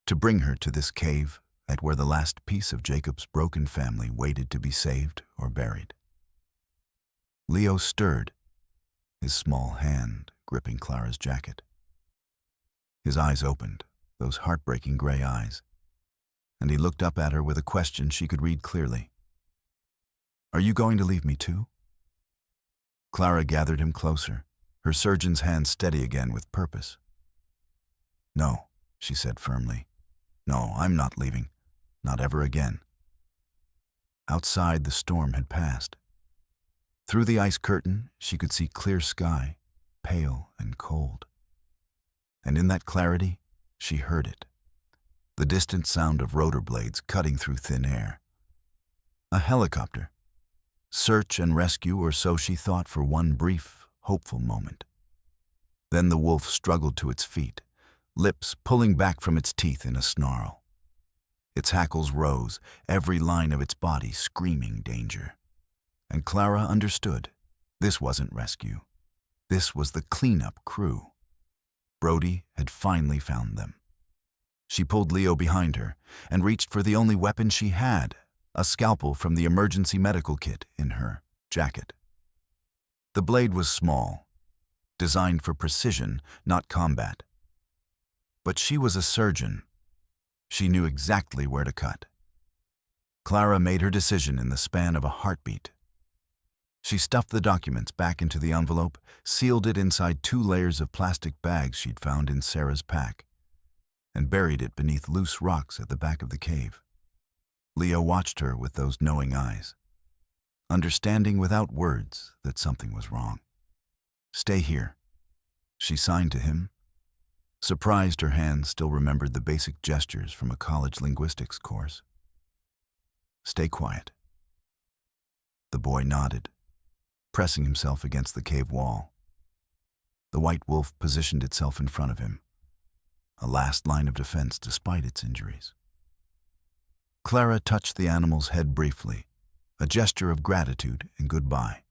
to bring her to this cave at where the last piece of Jacob's broken family waited to be saved or buried. Leo stirred, his small hand gripping Klara's jacket. His eyes opened, those heartbreaking gray eyes, and he looked up at her with a question she could read clearly. Are you going to leave me too? Klara gathered him closer, her surgeon's hand steady again with purpose. No, she said firmly. No, I'm not leaving. Not ever again. Outside, the storm had passed. Through the ice curtain, she could see clear sky, pale and cold. And in that clarity, she heard it, the distant sound of rotor blades cutting through thin air. A helicopter. Search and rescue, or so she thought for one brief, hopeful moment. Then the wolf struggled to its feet, lips pulling back from its teeth in a snarl. Its hackles rose, every line of its body screaming danger. And Klara understood. This wasn't rescue. This was the cleanup crew. Brody had finally found them. She pulled Leo behind her and reached for the only weapon she had, a scalpel from the emergency medical kit in her jacket. The blade was small, designed for precision, not combat. But she was a surgeon. She knew exactly where to cut. Klara made her decision in the span of a heartbeat. She stuffed the documents back into the envelope, sealed it inside 2 layers of plastic bags she'd found in Sarah's pack, and buried it beneath loose rocks at the back of the cave. Leo watched her with those knowing eyes, understanding without words that something was wrong. Stay here. She signed to him. Surprised her hand still remembered the basic gestures from a college linguistics course. Stay quiet. The boy nodded, pressing himself against the cave wall. The white wolf positioned itself in front of him, a last line of defense despite its injuries. Klara touched the animal's head briefly, a gesture of gratitude and goodbye,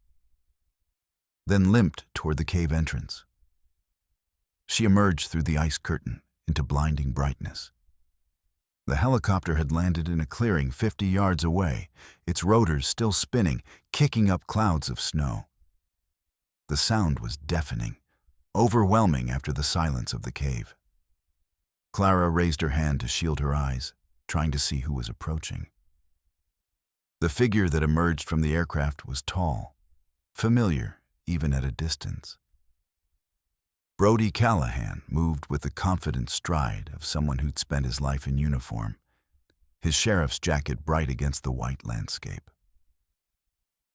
then limped toward the cave entrance. She emerged through the ice curtain into blinding brightness. The helicopter had landed in a clearing 50 yards away, its rotors still spinning, kicking up clouds of snow. The sound was deafening, overwhelming after the silence of the cave. Klara raised her hand to shield her eyes, trying to see who was approaching. The figure that emerged from the aircraft was tall, familiar even at a distance. Brody Callahan moved with the confident stride of someone who'd spent his life in uniform, his sheriff's jacket bright against the white landscape.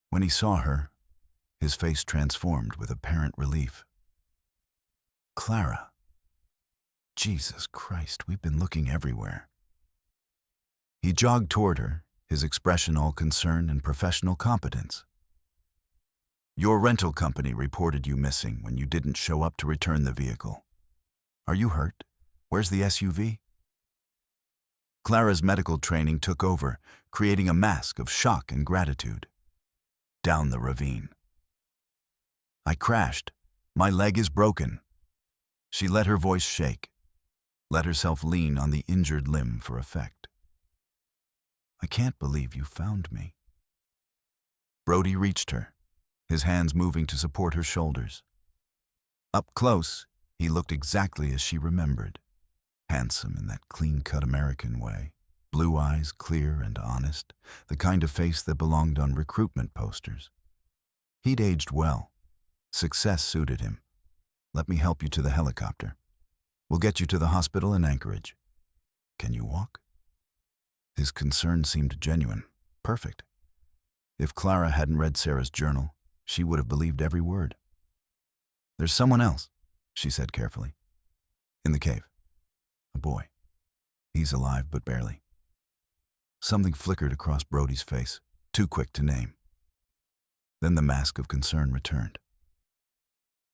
When he saw her, his face transformed with apparent relief. Klara. Jesus Christ, we've been looking everywhere. He jogged toward her, his expression all concern and professional competence. Your rental company reported you missing when you didn't show up to return the vehicle. Are you hurt? Where's the SUV? Klara's medical training took over, creating a mask of shock and gratitude. Down the ravine. I crashed. My leg is broken. She let her voice shake, let herself lean on the injured limb for effect. I can't believe you found me. Brody reached her, his hands moving to support her shoulders. Up close, he looked exactly as she remembered, handsome in that clean-cut American way, blue eyes clear and honest, the kind of face that belonged on recruitment posters. He'd aged well. Success suited him. Let me help you to the helicopter. We'll get you to the hospital in Anchorage. Can you walk? His concern seemed genuine. Perfect. If Klara hadn't read Sarah's journal, she would have believed every word. There's someone else, she said carefully. In the cave. A boy. He's alive, but barely. Something flickered across Brody's face, too quick to name. Then the mask of concern returned.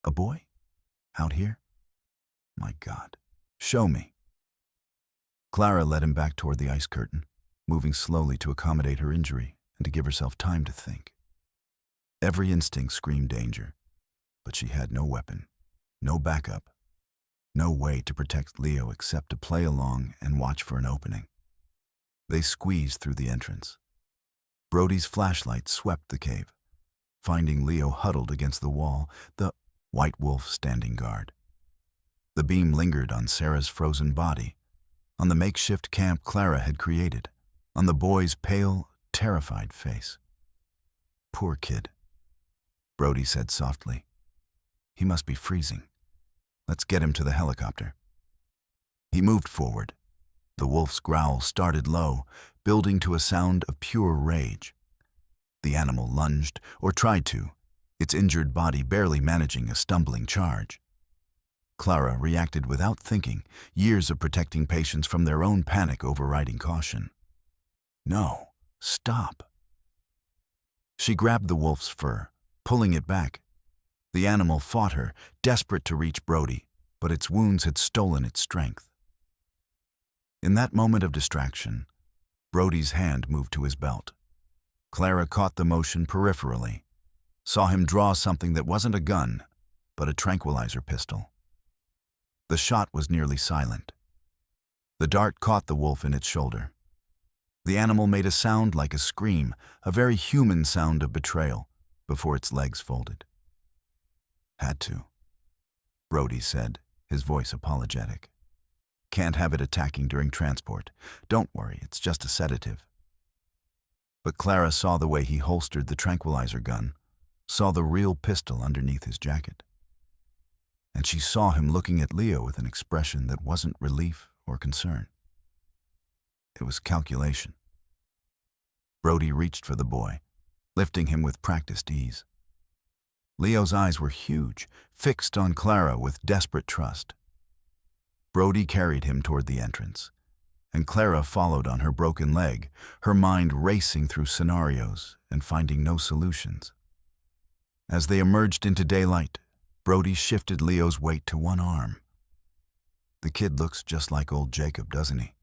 A boy? Out here? My God. Show me. Klara led him back toward the ice curtain, moving slowly to accommodate her injury and to give herself time to think. Every instinct screamed danger, but she had no weapon, no backup, no way to protect Leo except to play along and watch for an opening. They squeezed through the entrance. Brody's flashlight swept the cave, finding Leo huddled against the wall, the white wolf standing guard. The beam lingered on Sarah's frozen body, on the makeshift camp Klara had created, on the boy's pale, terrified face. Poor kid, Brody said softly. He must be freezing. Let's get him to the helicopter. He moved forward. The wolf's growl started low, building to a sound of pure rage. The animal lunged, or tried to, its injured body barely managing a stumbling charge. Klara reacted without thinking, years of protecting patients from their own panic overriding caution. No, stop. She grabbed the wolf's fur, pulling it back. The animal fought her, desperate to reach Brody, but its wounds had stolen its strength. In that moment of distraction, Brody's hand moved to his belt. Klara caught the motion peripherally, saw him draw something that wasn't a gun, but a tranquilizer pistol. The shot was nearly silent. The dart caught the wolf in its shoulder. The animal made a sound like a scream, a very human sound of betrayal, before its legs folded. Had to, Brody said, his voice apologetic. Can't have it attacking during transport. Don't worry, it's just a sedative. But Klara saw the way he holstered the tranquilizer gun, saw the real pistol underneath his jacket. And she saw him looking at Leo with an expression that wasn't relief or concern. It was calculation. Brody reached for the boy, lifting him with practiced ease. Leo's eyes were huge, fixed on Klara with desperate trust. Brody carried him toward the entrance, and Klara followed on her broken leg, her mind racing through scenarios and finding no solutions. As they emerged into daylight, Brody shifted Leo's weight to one arm. The kid looks just like old Jacob, doesn't he?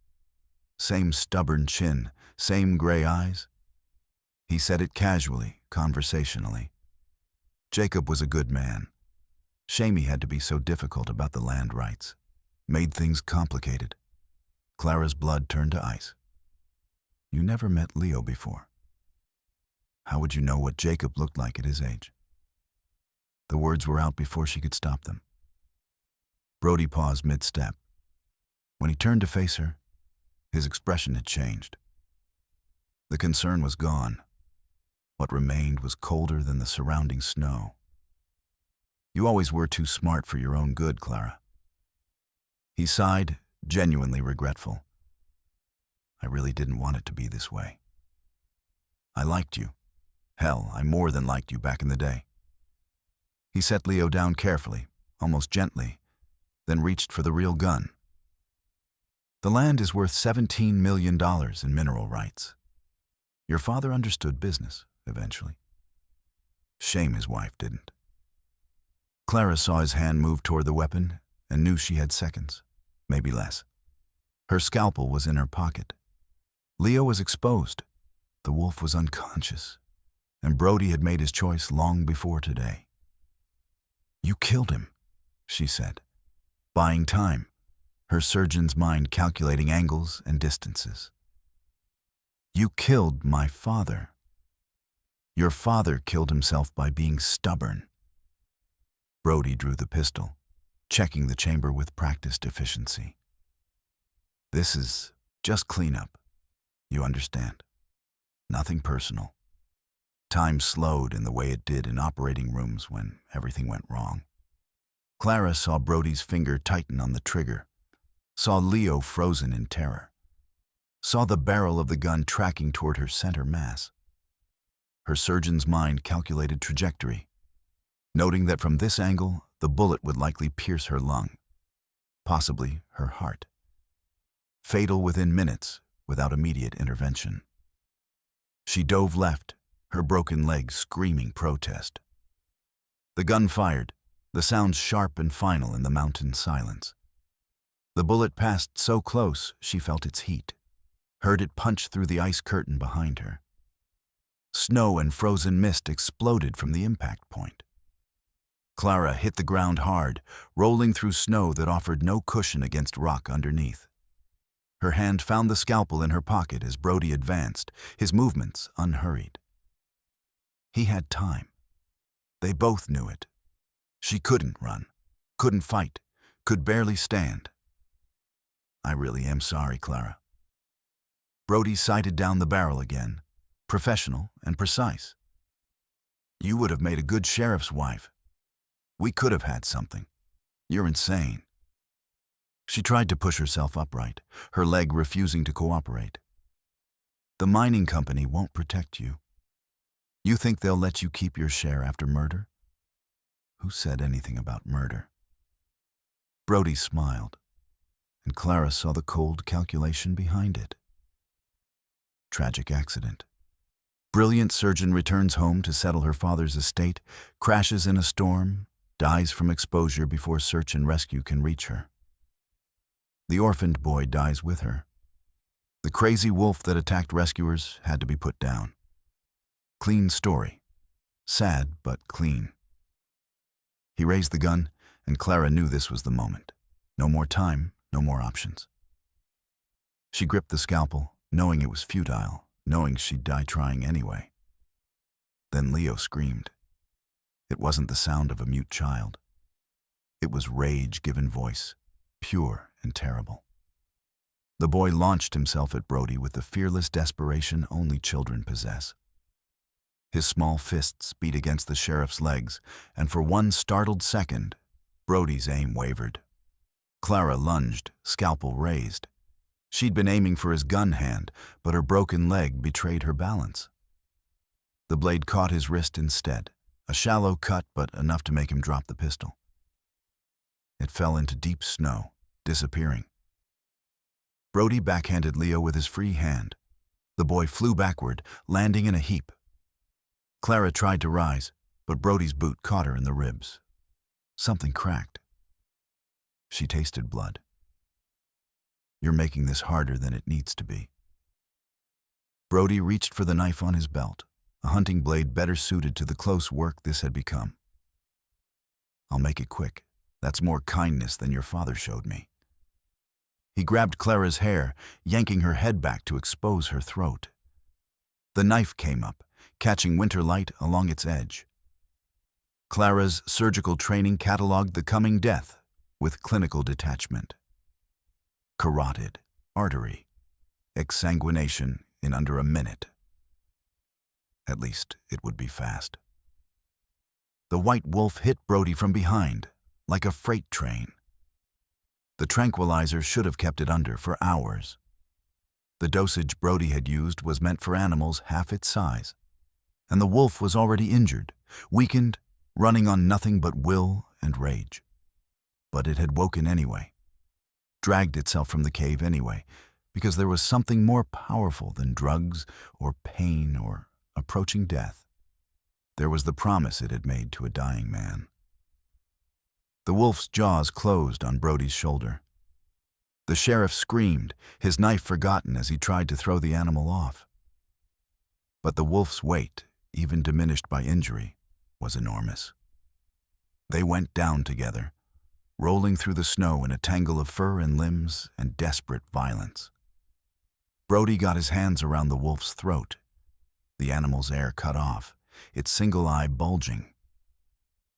Same stubborn chin, same gray eyes. He said it casually, conversationally. Jacob was a good man. Shame he had to be so difficult about the land rights. Made things complicated. Klara's blood turned to ice. You never met Leo before. How would you know what Jacob looked like at his age? The words were out before she could stop them. Brody paused mid-step. When he turned to face her, his expression had changed. The concern was gone. What remained was colder than the surrounding snow. You always were too smart for your own good, Klara. He sighed, genuinely regretful. I really didn't want it to be this way. I liked you. Hell, I more than liked you back in the day. He set Leo down carefully, almost gently, then reached for the real gun. The land is worth $17 million in mineral rights. Your father understood business, eventually. Shame his wife didn't. Klara saw his hand move toward the weapon and knew she had seconds, maybe less. Her scalpel was in her pocket. Leo was exposed. The wolf was unconscious, and Brody had made his choice long before today. You killed him, she said, buying time, her surgeon's mind calculating angles and distances. You killed my father. Your father killed himself by being stubborn. Brody drew the pistol, checking the chamber with practiced efficiency. This is just cleanup, you understand. Nothing personal. Time slowed in the way it did in operating rooms when everything went wrong. Klara saw Brody's finger tighten on the trigger, saw Leo frozen in terror, saw the barrel of the gun tracking toward her center mass. Her surgeon's mind calculated trajectory, noting that from this angle, the bullet would likely pierce her lung, possibly her heart. Fatal within minutes, without immediate intervention. She dove left, her broken leg screaming protest. The gun fired, the sound sharp and final in the mountain silence. The bullet passed so close she felt its heat, heard it punch through the ice curtain behind her. Snow and frozen mist exploded from the impact point. Klara hit the ground hard, rolling through snow that offered no cushion against rock underneath. Her hand found the scalpel in her pocket as Brody advanced, his movements unhurried. He had time. They both knew it. She couldn't run, couldn't fight, could barely stand. I really am sorry, Klara. Brody sighted down the barrel again, professional and precise. You would have made a good sheriff's wife. We could have had something. You're insane. She tried to push herself upright, her leg refusing to cooperate. The mining company won't protect you. You think they'll let you keep your share after murder? Who said anything about murder? Brody smiled, and Klara saw the cold calculation behind it. Tragic accident. Brilliant surgeon returns home to settle her father's estate, crashes in a storm, dies from exposure before search and rescue can reach her. The orphaned boy dies with her. The crazy wolf that attacked rescuers had to be put down. Clean story. Sad, but clean. He raised the gun, and Klara knew this was the moment. No more time, no more options. She gripped the scalpel, knowing it was futile, knowing she'd die trying anyway. Then Leo screamed. It wasn't the sound of a mute child. It was rage given voice, pure and terrible. The boy launched himself at Brody with the fearless desperation only children possess. His small fists beat against the sheriff's legs, and for one startled second, Brody's aim wavered. Klara lunged, scalpel raised. She'd been aiming for his gun hand, but her broken leg betrayed her balance. The blade caught his wrist instead, a shallow cut but enough to make him drop the pistol. It fell into deep snow, disappearing. Brody backhanded Leo with his free hand. The boy flew backward, landing in a heap. Klara tried to rise, but Brody's boot caught her in the ribs. Something cracked. She tasted blood. You're making this harder than it needs to be. Brody reached for the knife on his belt, a hunting blade better suited to the close work this had become. I'll make it quick. That's more kindness than your father showed me. He grabbed Klara's hair, yanking her head back to expose her throat. The knife came up, catching winterlight along its edge. Klara's surgical training cataloged the coming death with clinical detachment. Carotid, artery, exsanguination in under a minute. At least it would be fast. The white wolf hit Brody from behind, like a freight train. The tranquilizer should have kept it under for hours. The dosage Brody had used was meant for animals half its size, and the wolf was already injured, weakened, running on nothing but will and rage. But it had woken anyway, dragged itself from the cave anyway, because there was something more powerful than drugs or pain or approaching death. There was the promise it had made to a dying man. The wolf's jaws closed on Brody's shoulder. The sheriff screamed, his knife forgotten as he tried to throw the animal off. But the wolf's weight, even diminished by injury, was enormous. They went down together, rolling through the snow in a tangle of fur and limbs and desperate violence. Brody got his hands around the wolf's throat, the animal's air cut off, its single eye bulging.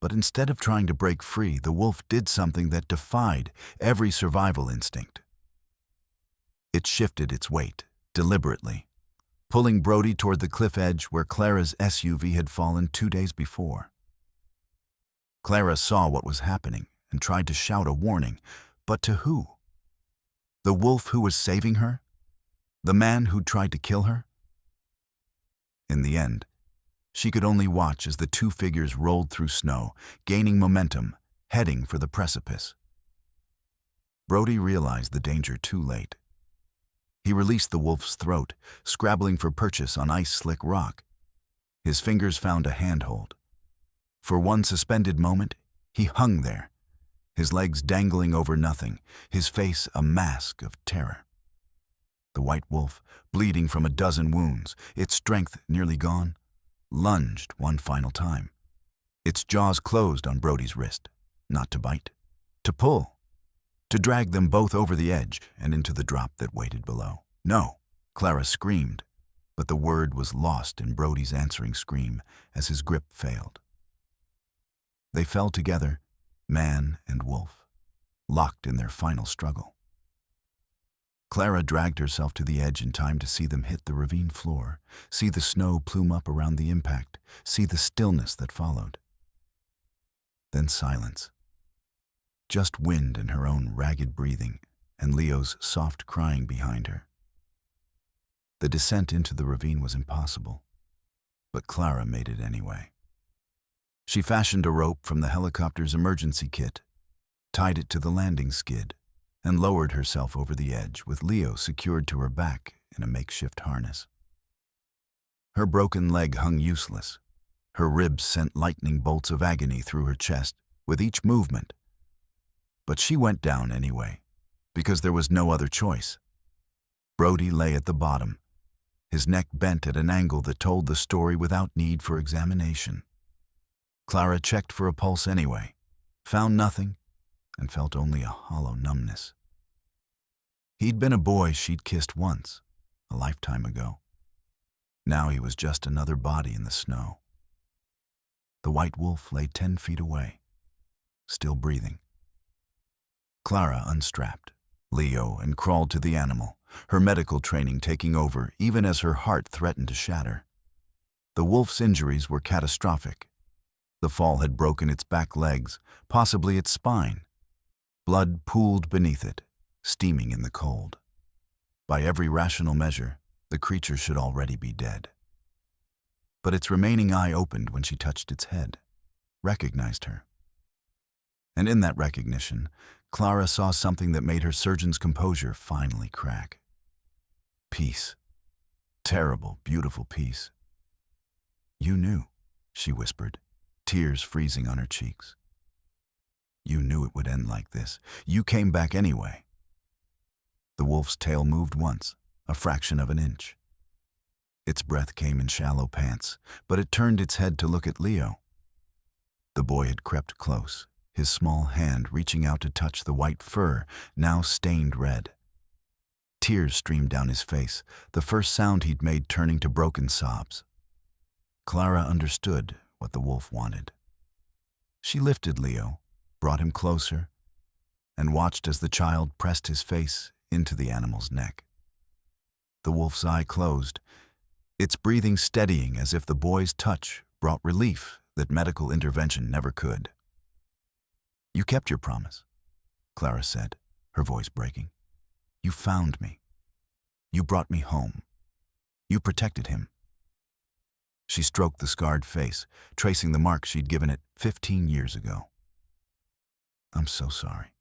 But instead of trying to break free, the wolf did something that defied every survival instinct. It shifted its weight, deliberately, pulling Brody toward the cliff edge where Klara's SUV had fallen 2 days before. Klara saw what was happening and tried to shout a warning, but to who? The wolf who was saving her? The man who'd tried to kill her? In the end, she could only watch as the two figures rolled through snow, gaining momentum, heading for the precipice. Brody realized the danger too late. He released the wolf's throat, scrabbling for purchase on ice-slick rock. His fingers found a handhold. For one suspended moment, he hung there, his legs dangling over nothing, his face a mask of terror. The white wolf, bleeding from a dozen wounds, its strength nearly gone, lunged one final time. Its jaws closed on Brody's wrist, not to bite, to pull, to drag them both over the edge and into the drop that waited below. No, Klara screamed, but the word was lost in Brody's answering scream as his grip failed. They fell together, man and wolf, locked in their final struggle. Klara dragged herself to the edge in time to see them hit the ravine floor, see the snow plume up around the impact, see the stillness that followed. Then silence. Just wind and her own ragged breathing, and Leo's soft crying behind her. The descent into the ravine was impossible, but Klara made it anyway. She fashioned a rope from the helicopter's emergency kit, tied it to the landing skid, and lowered herself over the edge with Leo secured to her back in a makeshift harness. Her broken leg hung useless. Her ribs sent lightning bolts of agony through her chest with each movement. But she went down anyway, because there was no other choice. Brody lay at the bottom, his neck bent at an angle that told the story without need for examination. Klara checked for a pulse anyway, found nothing, and felt only a hollow numbness. He'd been a boy she'd kissed once, a lifetime ago. Now he was just another body in the snow. The white wolf lay 10 feet away, still breathing. Klara unstrapped Leo and crawled to the animal, her medical training taking over even as her heart threatened to shatter. The wolf's injuries were catastrophic. The fall had broken its back legs, possibly its spine. Blood pooled beneath it, steaming in the cold. By every rational measure, the creature should already be dead. But its remaining eye opened when she touched its head, recognized her. And in that recognition, Klara saw something that made her surgeon's composure finally crack. Peace. Terrible, beautiful peace. "You knew," she whispered, tears freezing on her cheeks. "You knew it would end like this. You came back anyway." The wolf's tail moved once, a fraction of an inch. Its breath came in shallow pants, but it turned its head to look at Leo. The boy had crept close, his small hand reaching out to touch the white fur, now stained red. Tears streamed down his face, the first sound he'd made turning to broken sobs. Klara understood what the wolf wanted. She lifted Leo, brought him closer, and watched as the child pressed his face into the animal's neck. The wolf's eye closed, its breathing steadying as if the boy's touch brought relief that medical intervention never could. "You kept your promise," Klara said, her voice breaking. "You found me. You brought me home. You protected him." She stroked the scarred face, tracing the mark she'd given it 15 years ago. "I'm so sorry.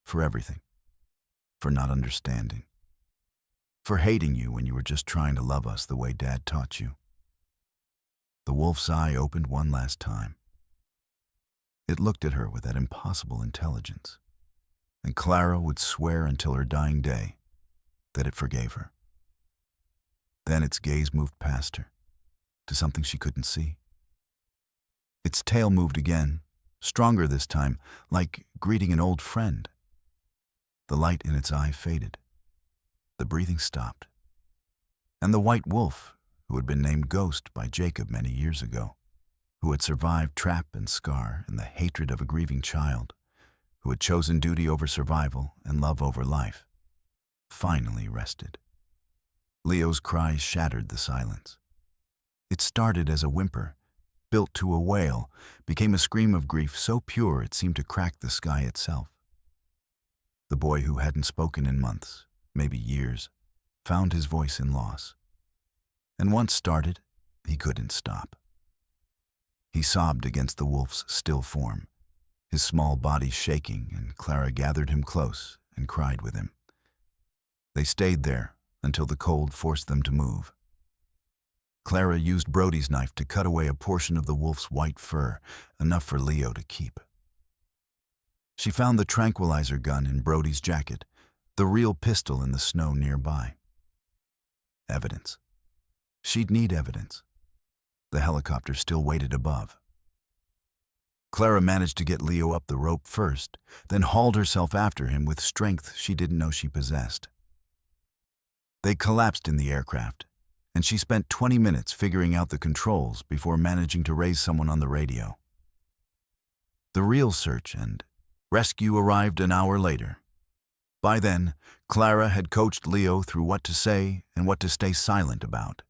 For everything. For not understanding. For hating you when you were just trying to love us the way Dad taught you." The wolf's eye opened one last time. It looked at her with that impossible intelligence, and Klara would swear until her dying day that it forgave her. Then its gaze moved past her, to something she couldn't see. Its tail moved again, stronger this time, like greeting an old friend. The light in its eye faded. The breathing stopped. And the white wolf, who had been named Ghost by Jacob many years ago, who had survived trap and scar and the hatred of a grieving child, who had chosen duty over survival and love over life, finally rested. Leo's cries shattered the silence. It started as a whimper, built to a wail, became a scream of grief so pure it seemed to crack the sky itself. The boy who hadn't spoken in months, maybe years, found his voice in loss. And once started, he couldn't stop. He sobbed against the wolf's still form, his small body shaking, and Klara gathered him close and cried with him. They stayed there until the cold forced them to move. Klara used Brody's knife to cut away a portion of the wolf's white fur, enough for Leo to keep. She found the tranquilizer gun in Brody's jacket, the real pistol in the snow nearby. Evidence. She'd need evidence. The helicopter still waited above. Klara managed to get Leo up the rope first, then hauled herself after him with strength she didn't know she possessed. They collapsed in the aircraft, and she spent 20 minutes figuring out the controls before managing to raise someone on the radio. The real search and rescue arrived an hour later. By then, Klara had coached Leo through what to say and what to stay silent about,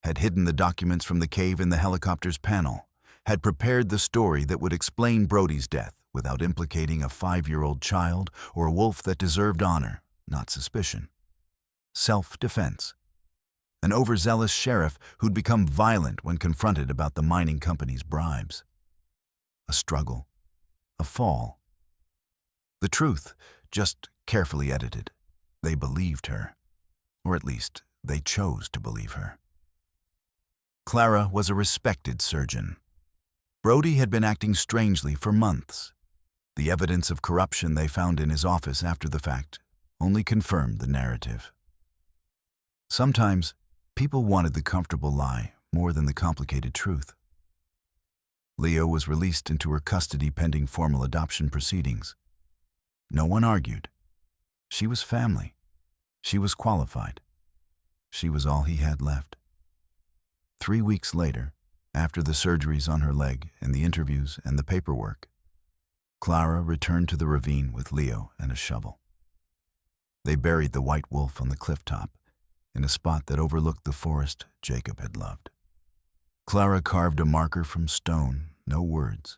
had hidden the documents from the cave in the helicopter's panel, had prepared the story that would explain Brody's death without implicating a 5-year-old child or a wolf that deserved honor, not suspicion. Self-defense. An overzealous sheriff who'd become violent when confronted about the mining company's bribes. A struggle. A fall. The truth, just carefully edited. They believed her. Or at least, they chose to believe her. Klara was a respected surgeon. Brody had been acting strangely for months. The evidence of corruption they found in his office after the fact only confirmed the narrative. Sometimes, people wanted the comfortable lie more than the complicated truth. Leo was released into her custody pending formal adoption proceedings. No one argued. She was family. She was qualified. She was all he had left. 3 weeks later, after the surgeries on her leg and the interviews and the paperwork, Klara returned to the ravine with Leo and a shovel. They buried the white wolf on the cliff top, in a spot that overlooked the forest Jacob had loved. Klara carved a marker from stone, no words,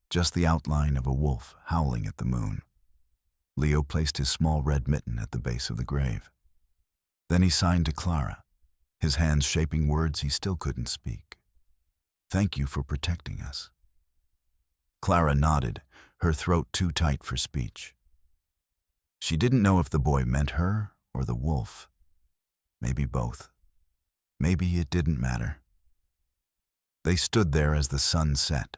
just the outline of a wolf howling at the moon. Leo placed his small red mitten at the base of the grave. Then he signed to Klara, his hands shaping words he still couldn't speak. "Thank you for protecting us." Klara nodded, her throat too tight for speech. She didn't know if the boy meant her or the wolf. Maybe both. Maybe it didn't matter. They stood there as the sun set.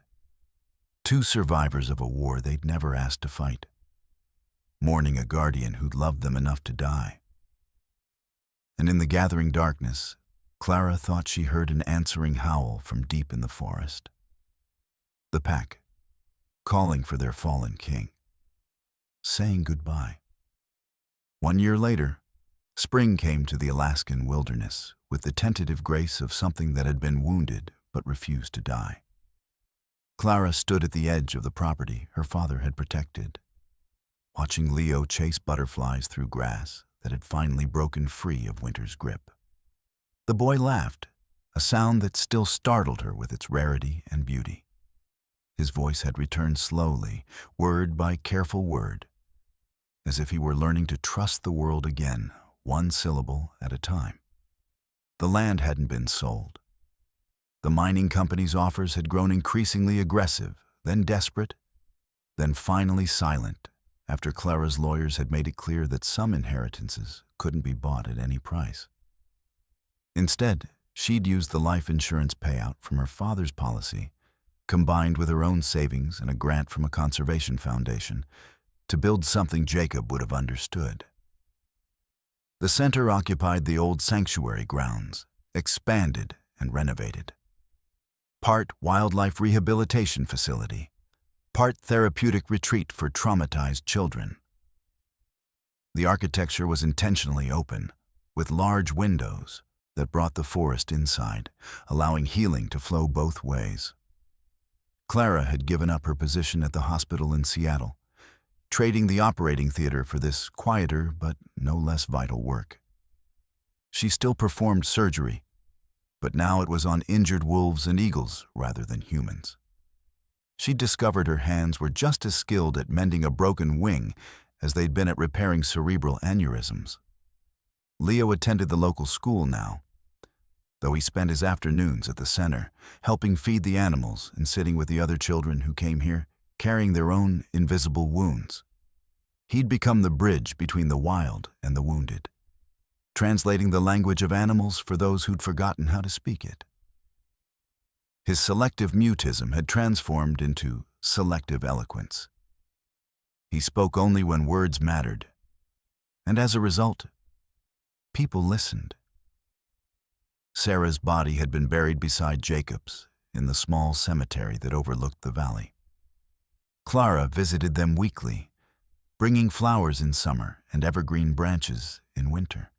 2 survivors of a war they'd never asked to fight, mourning a guardian who'd loved them enough to die. And in the gathering darkness, Klara thought she heard an answering howl from deep in the forest. The pack, calling for their fallen king, saying goodbye. 1 year later, spring came to the Alaskan wilderness with the tentative grace of something that had been wounded but refused to die. Klara stood at the edge of the property her father had protected, watching Leo chase butterflies through grass that had finally broken free of winter's grip. The boy laughed, a sound that still startled her with its rarity and beauty. His voice had returned slowly, word by careful word, as if he were learning to trust the world again, one syllable at a time. The land hadn't been sold. The mining company's offers had grown increasingly aggressive, then desperate, then finally silent, after Klara's lawyers had made it clear that some inheritances couldn't be bought at any price. Instead, she'd used the life insurance payout from her father's policy, combined with her own savings and a grant from a conservation foundation, to build something Jacob would have understood. The center occupied the old sanctuary grounds, expanded and renovated. Part wildlife rehabilitation facility, part therapeutic retreat for traumatized children. The architecture was intentionally open, with large windows that brought the forest inside, allowing healing to flow both ways. Klara had given up her position at the hospital in Seattle, trading the operating theater for this quieter but no less vital work. She still performed surgery, but now it was on injured wolves and eagles rather than humans. She discovered her hands were just as skilled at mending a broken wing as they'd been at repairing cerebral aneurysms. Leo attended the local school now, though he spent his afternoons at the center, helping feed the animals and sitting with the other children who came here, carrying their own invisible wounds. He'd become the bridge between the wild and the wounded, translating the language of animals for those who'd forgotten how to speak it. His selective mutism had transformed into selective eloquence. He spoke only when words mattered, and as a result, people listened. Sarah's body had been buried beside Jacob's in the small cemetery that overlooked the valley. Klara visited them weekly, bringing flowers in summer and evergreen branches in winter.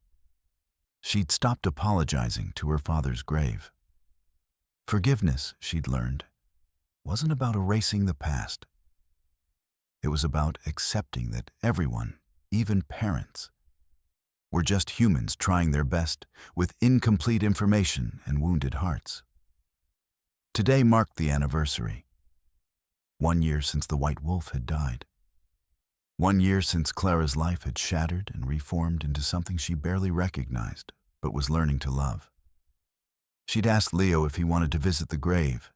She'd stopped apologizing to her father's grave. Forgiveness, she'd learned, wasn't about erasing the past. It was about accepting that everyone, even parents, were just humans trying their best with incomplete information and wounded hearts. Today marked the anniversary. 1 year since the white wolf had died. 1 year since Klara's life had shattered and reformed into something she barely recognized, but was learning to love. She'd asked Leo if he wanted to visit the grave,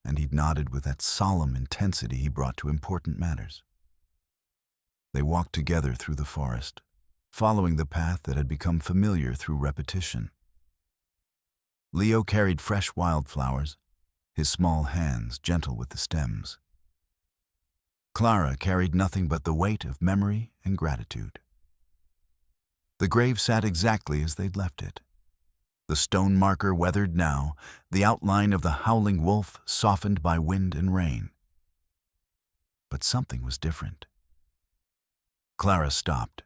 and he'd nodded with that solemn intensity he brought to important matters. They walked together through the forest, following the path that had become familiar through repetition. Leo carried fresh wildflowers, his small hands gentle with the stems. Klara carried nothing but the weight of memory and gratitude. The grave sat exactly as they'd left it. The stone marker weathered now, the outline of the howling wolf softened by wind and rain. But something was different. Klara stopped,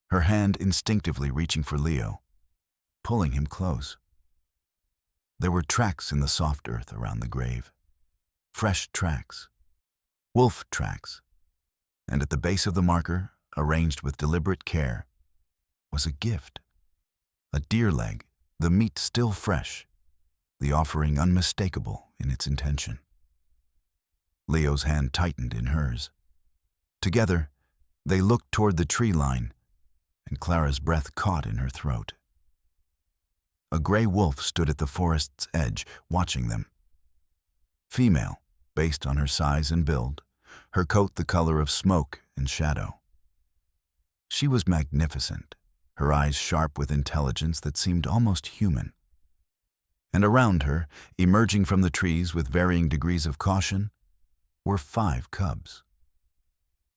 her hand instinctively reaching for Leo, pulling him close. There were tracks in the soft earth around the grave. Fresh tracks. Wolf tracks. And at the base of the marker, arranged with deliberate care, was a gift. A deer leg, the meat still fresh, the offering unmistakable in its intention. Leo's hand tightened in hers. Together, they looked toward the tree line, and Klara's breath caught in her throat. A gray wolf stood at the forest's edge, watching them. Female, based on her size and build, her coat the color of smoke and shadow. She was magnificent, her eyes sharp with intelligence that seemed almost human. And around her, emerging from the trees with varying degrees of caution, were 5 cubs.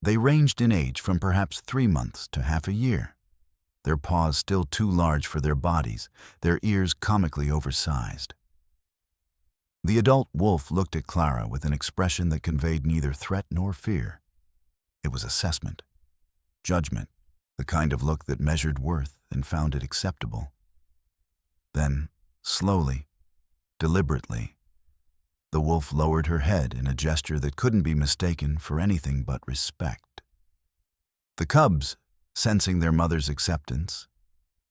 They ranged in age from perhaps 3 months to half a year, their paws still too large for their bodies, their ears comically oversized. The adult wolf looked at Klara with an expression that conveyed neither threat nor fear. It was assessment, judgment, the kind of look that measured worth and found it acceptable. Then, slowly, deliberately, the wolf lowered her head in a gesture that couldn't be mistaken for anything but respect. The cubs, sensing their mother's acceptance,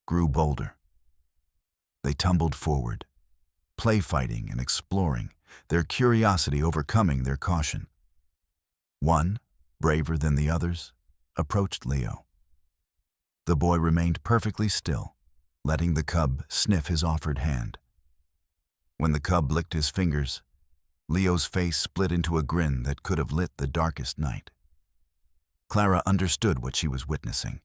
grew bolder. They tumbled forward, play fighting and exploring, their curiosity overcoming their caution. One, braver than the others, approached Leo. The boy remained perfectly still, letting the cub sniff his offered hand. When the cub licked his fingers, Leo's face split into a grin that could have lit the darkest night. Klara understood what she was witnessing.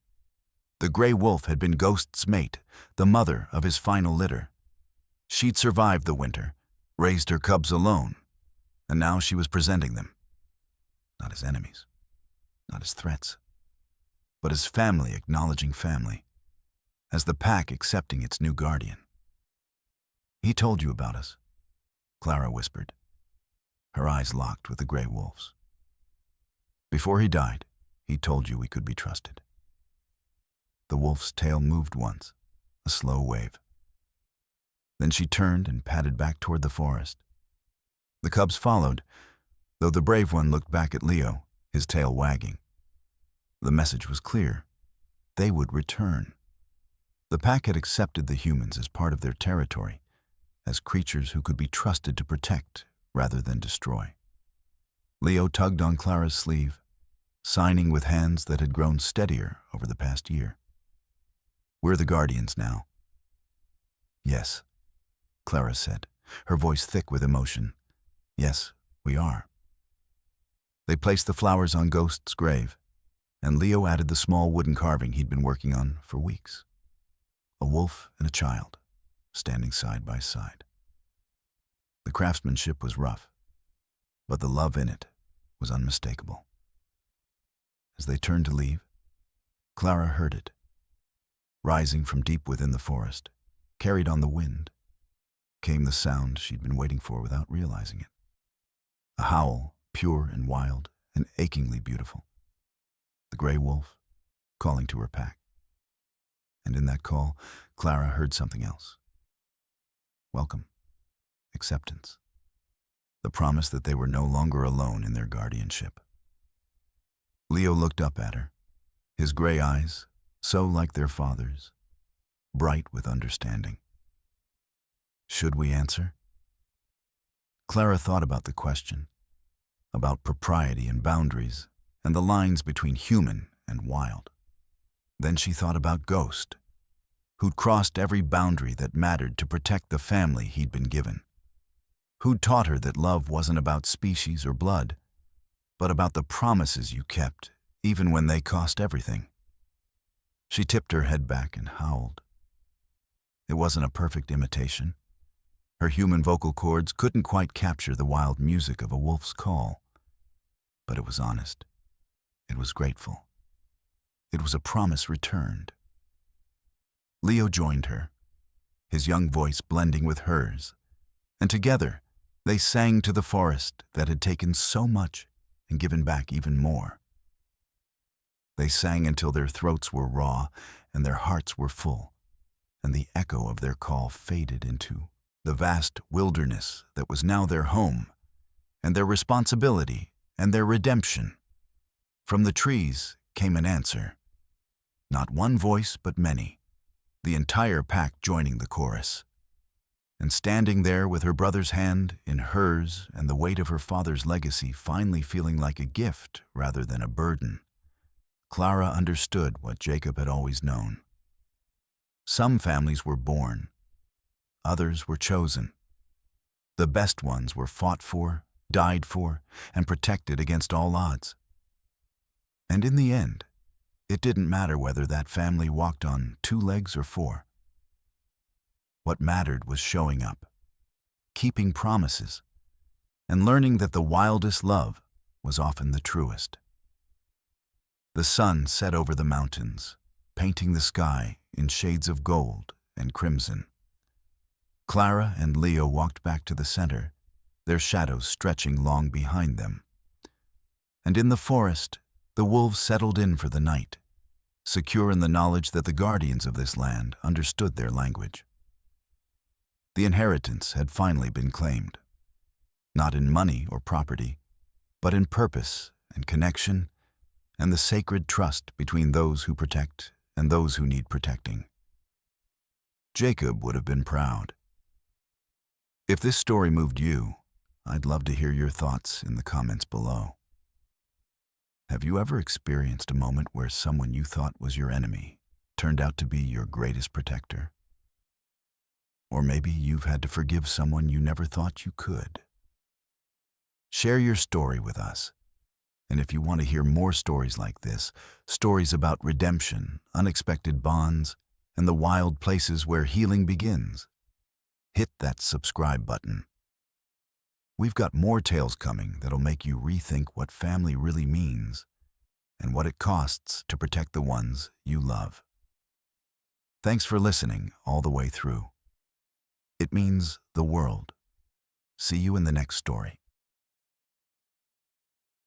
The gray wolf had been Ghost's mate, the mother of his final litter. She'd survived the winter, raised her cubs alone, and now she was presenting them, not as enemies, not as threats, but as family acknowledging family, as the pack accepting its new guardian. "He told you about us," Klara whispered, her eyes locked with the gray wolf's. "Before he died, he told you we could be trusted." The wolf's tail moved once, a slow wave. Then she turned and padded back toward the forest. The cubs followed, though the brave one looked back at Leo, his tail wagging. The message was clear. They would return. The pack had accepted the humans as part of their territory, as creatures who could be trusted to protect rather than destroy. Leo tugged on Klara's sleeve, signing with hands that had grown steadier over the past year. "We're the guardians now." "Yes," Klara said, her voice thick with emotion. "Yes, we are." They placed the flowers on Ghost's grave, and Leo added the small wooden carving he'd been working on for weeks. A wolf and a child, standing side by side. The craftsmanship was rough, but the love in it was unmistakable. As they turned to leave, Klara heard it, rising from deep within the forest, carried on the wind, came the sound she'd been waiting for without realizing it. A howl, pure and wild and achingly beautiful. The gray wolf calling to her pack. And in that call, Klara heard something else. Welcome. Acceptance. The promise that they were no longer alone in their guardianship. Leo looked up at her, his gray eyes, so like their father's, bright with understanding. Should we answer? Klara thought about the question, about propriety and boundaries, and the lines between human and wild. Then she thought about Ghost, who'd crossed every boundary that mattered to protect the family he'd been given. Who'd taught her that love wasn't about species or blood, but about the promises you kept, even when they cost everything. She tipped her head back and howled. It wasn't a perfect imitation. Her human vocal cords couldn't quite capture the wild music of a wolf's call. But it was honest. It was grateful. It was a promise returned. Leo joined her, his young voice blending with hers, and together they sang to the forest that had taken so much and given back even more. They sang until their throats were raw and their hearts were full, and the echo of their call faded into the vast wilderness that was now their home, and their responsibility and their redemption. From the trees came an answer. Not one voice, but many, the entire pack joining the chorus. And standing there with her brother's hand in hers and the weight of her father's legacy finally feeling like a gift rather than a burden, Klara understood what Jacob had always known. Some families were born. Others were chosen. The best ones were fought for, died for, and protected against all odds. And in the end, it didn't matter whether that family walked on 2 legs or 4. What mattered was showing up, keeping promises, and learning that the wildest love was often the truest. The sun set over the mountains, painting the sky in shades of gold and crimson. Klara and Leo walked back to the center, their shadows stretching long behind them. And in the forest, the wolves settled in for the night, secure in the knowledge that the guardians of this land understood their language. The inheritance had finally been claimed, not in money or property, but in purpose and connection and the sacred trust between those who protect and those who need protecting. Jacob would have been proud. If this story moved you, I'd love to hear your thoughts in the comments below. Have you ever experienced a moment where someone you thought was your enemy turned out to be your greatest protector? Or maybe you've had to forgive someone you never thought you could. Share your story with us. And if you want to hear more stories like this, stories about redemption, unexpected bonds, and the wild places where healing begins, hit that subscribe button. We've got more tales coming that'll make you rethink what family really means and what it costs to protect the ones you love. Thanks for listening all the way through. It means the world. See you in the next story.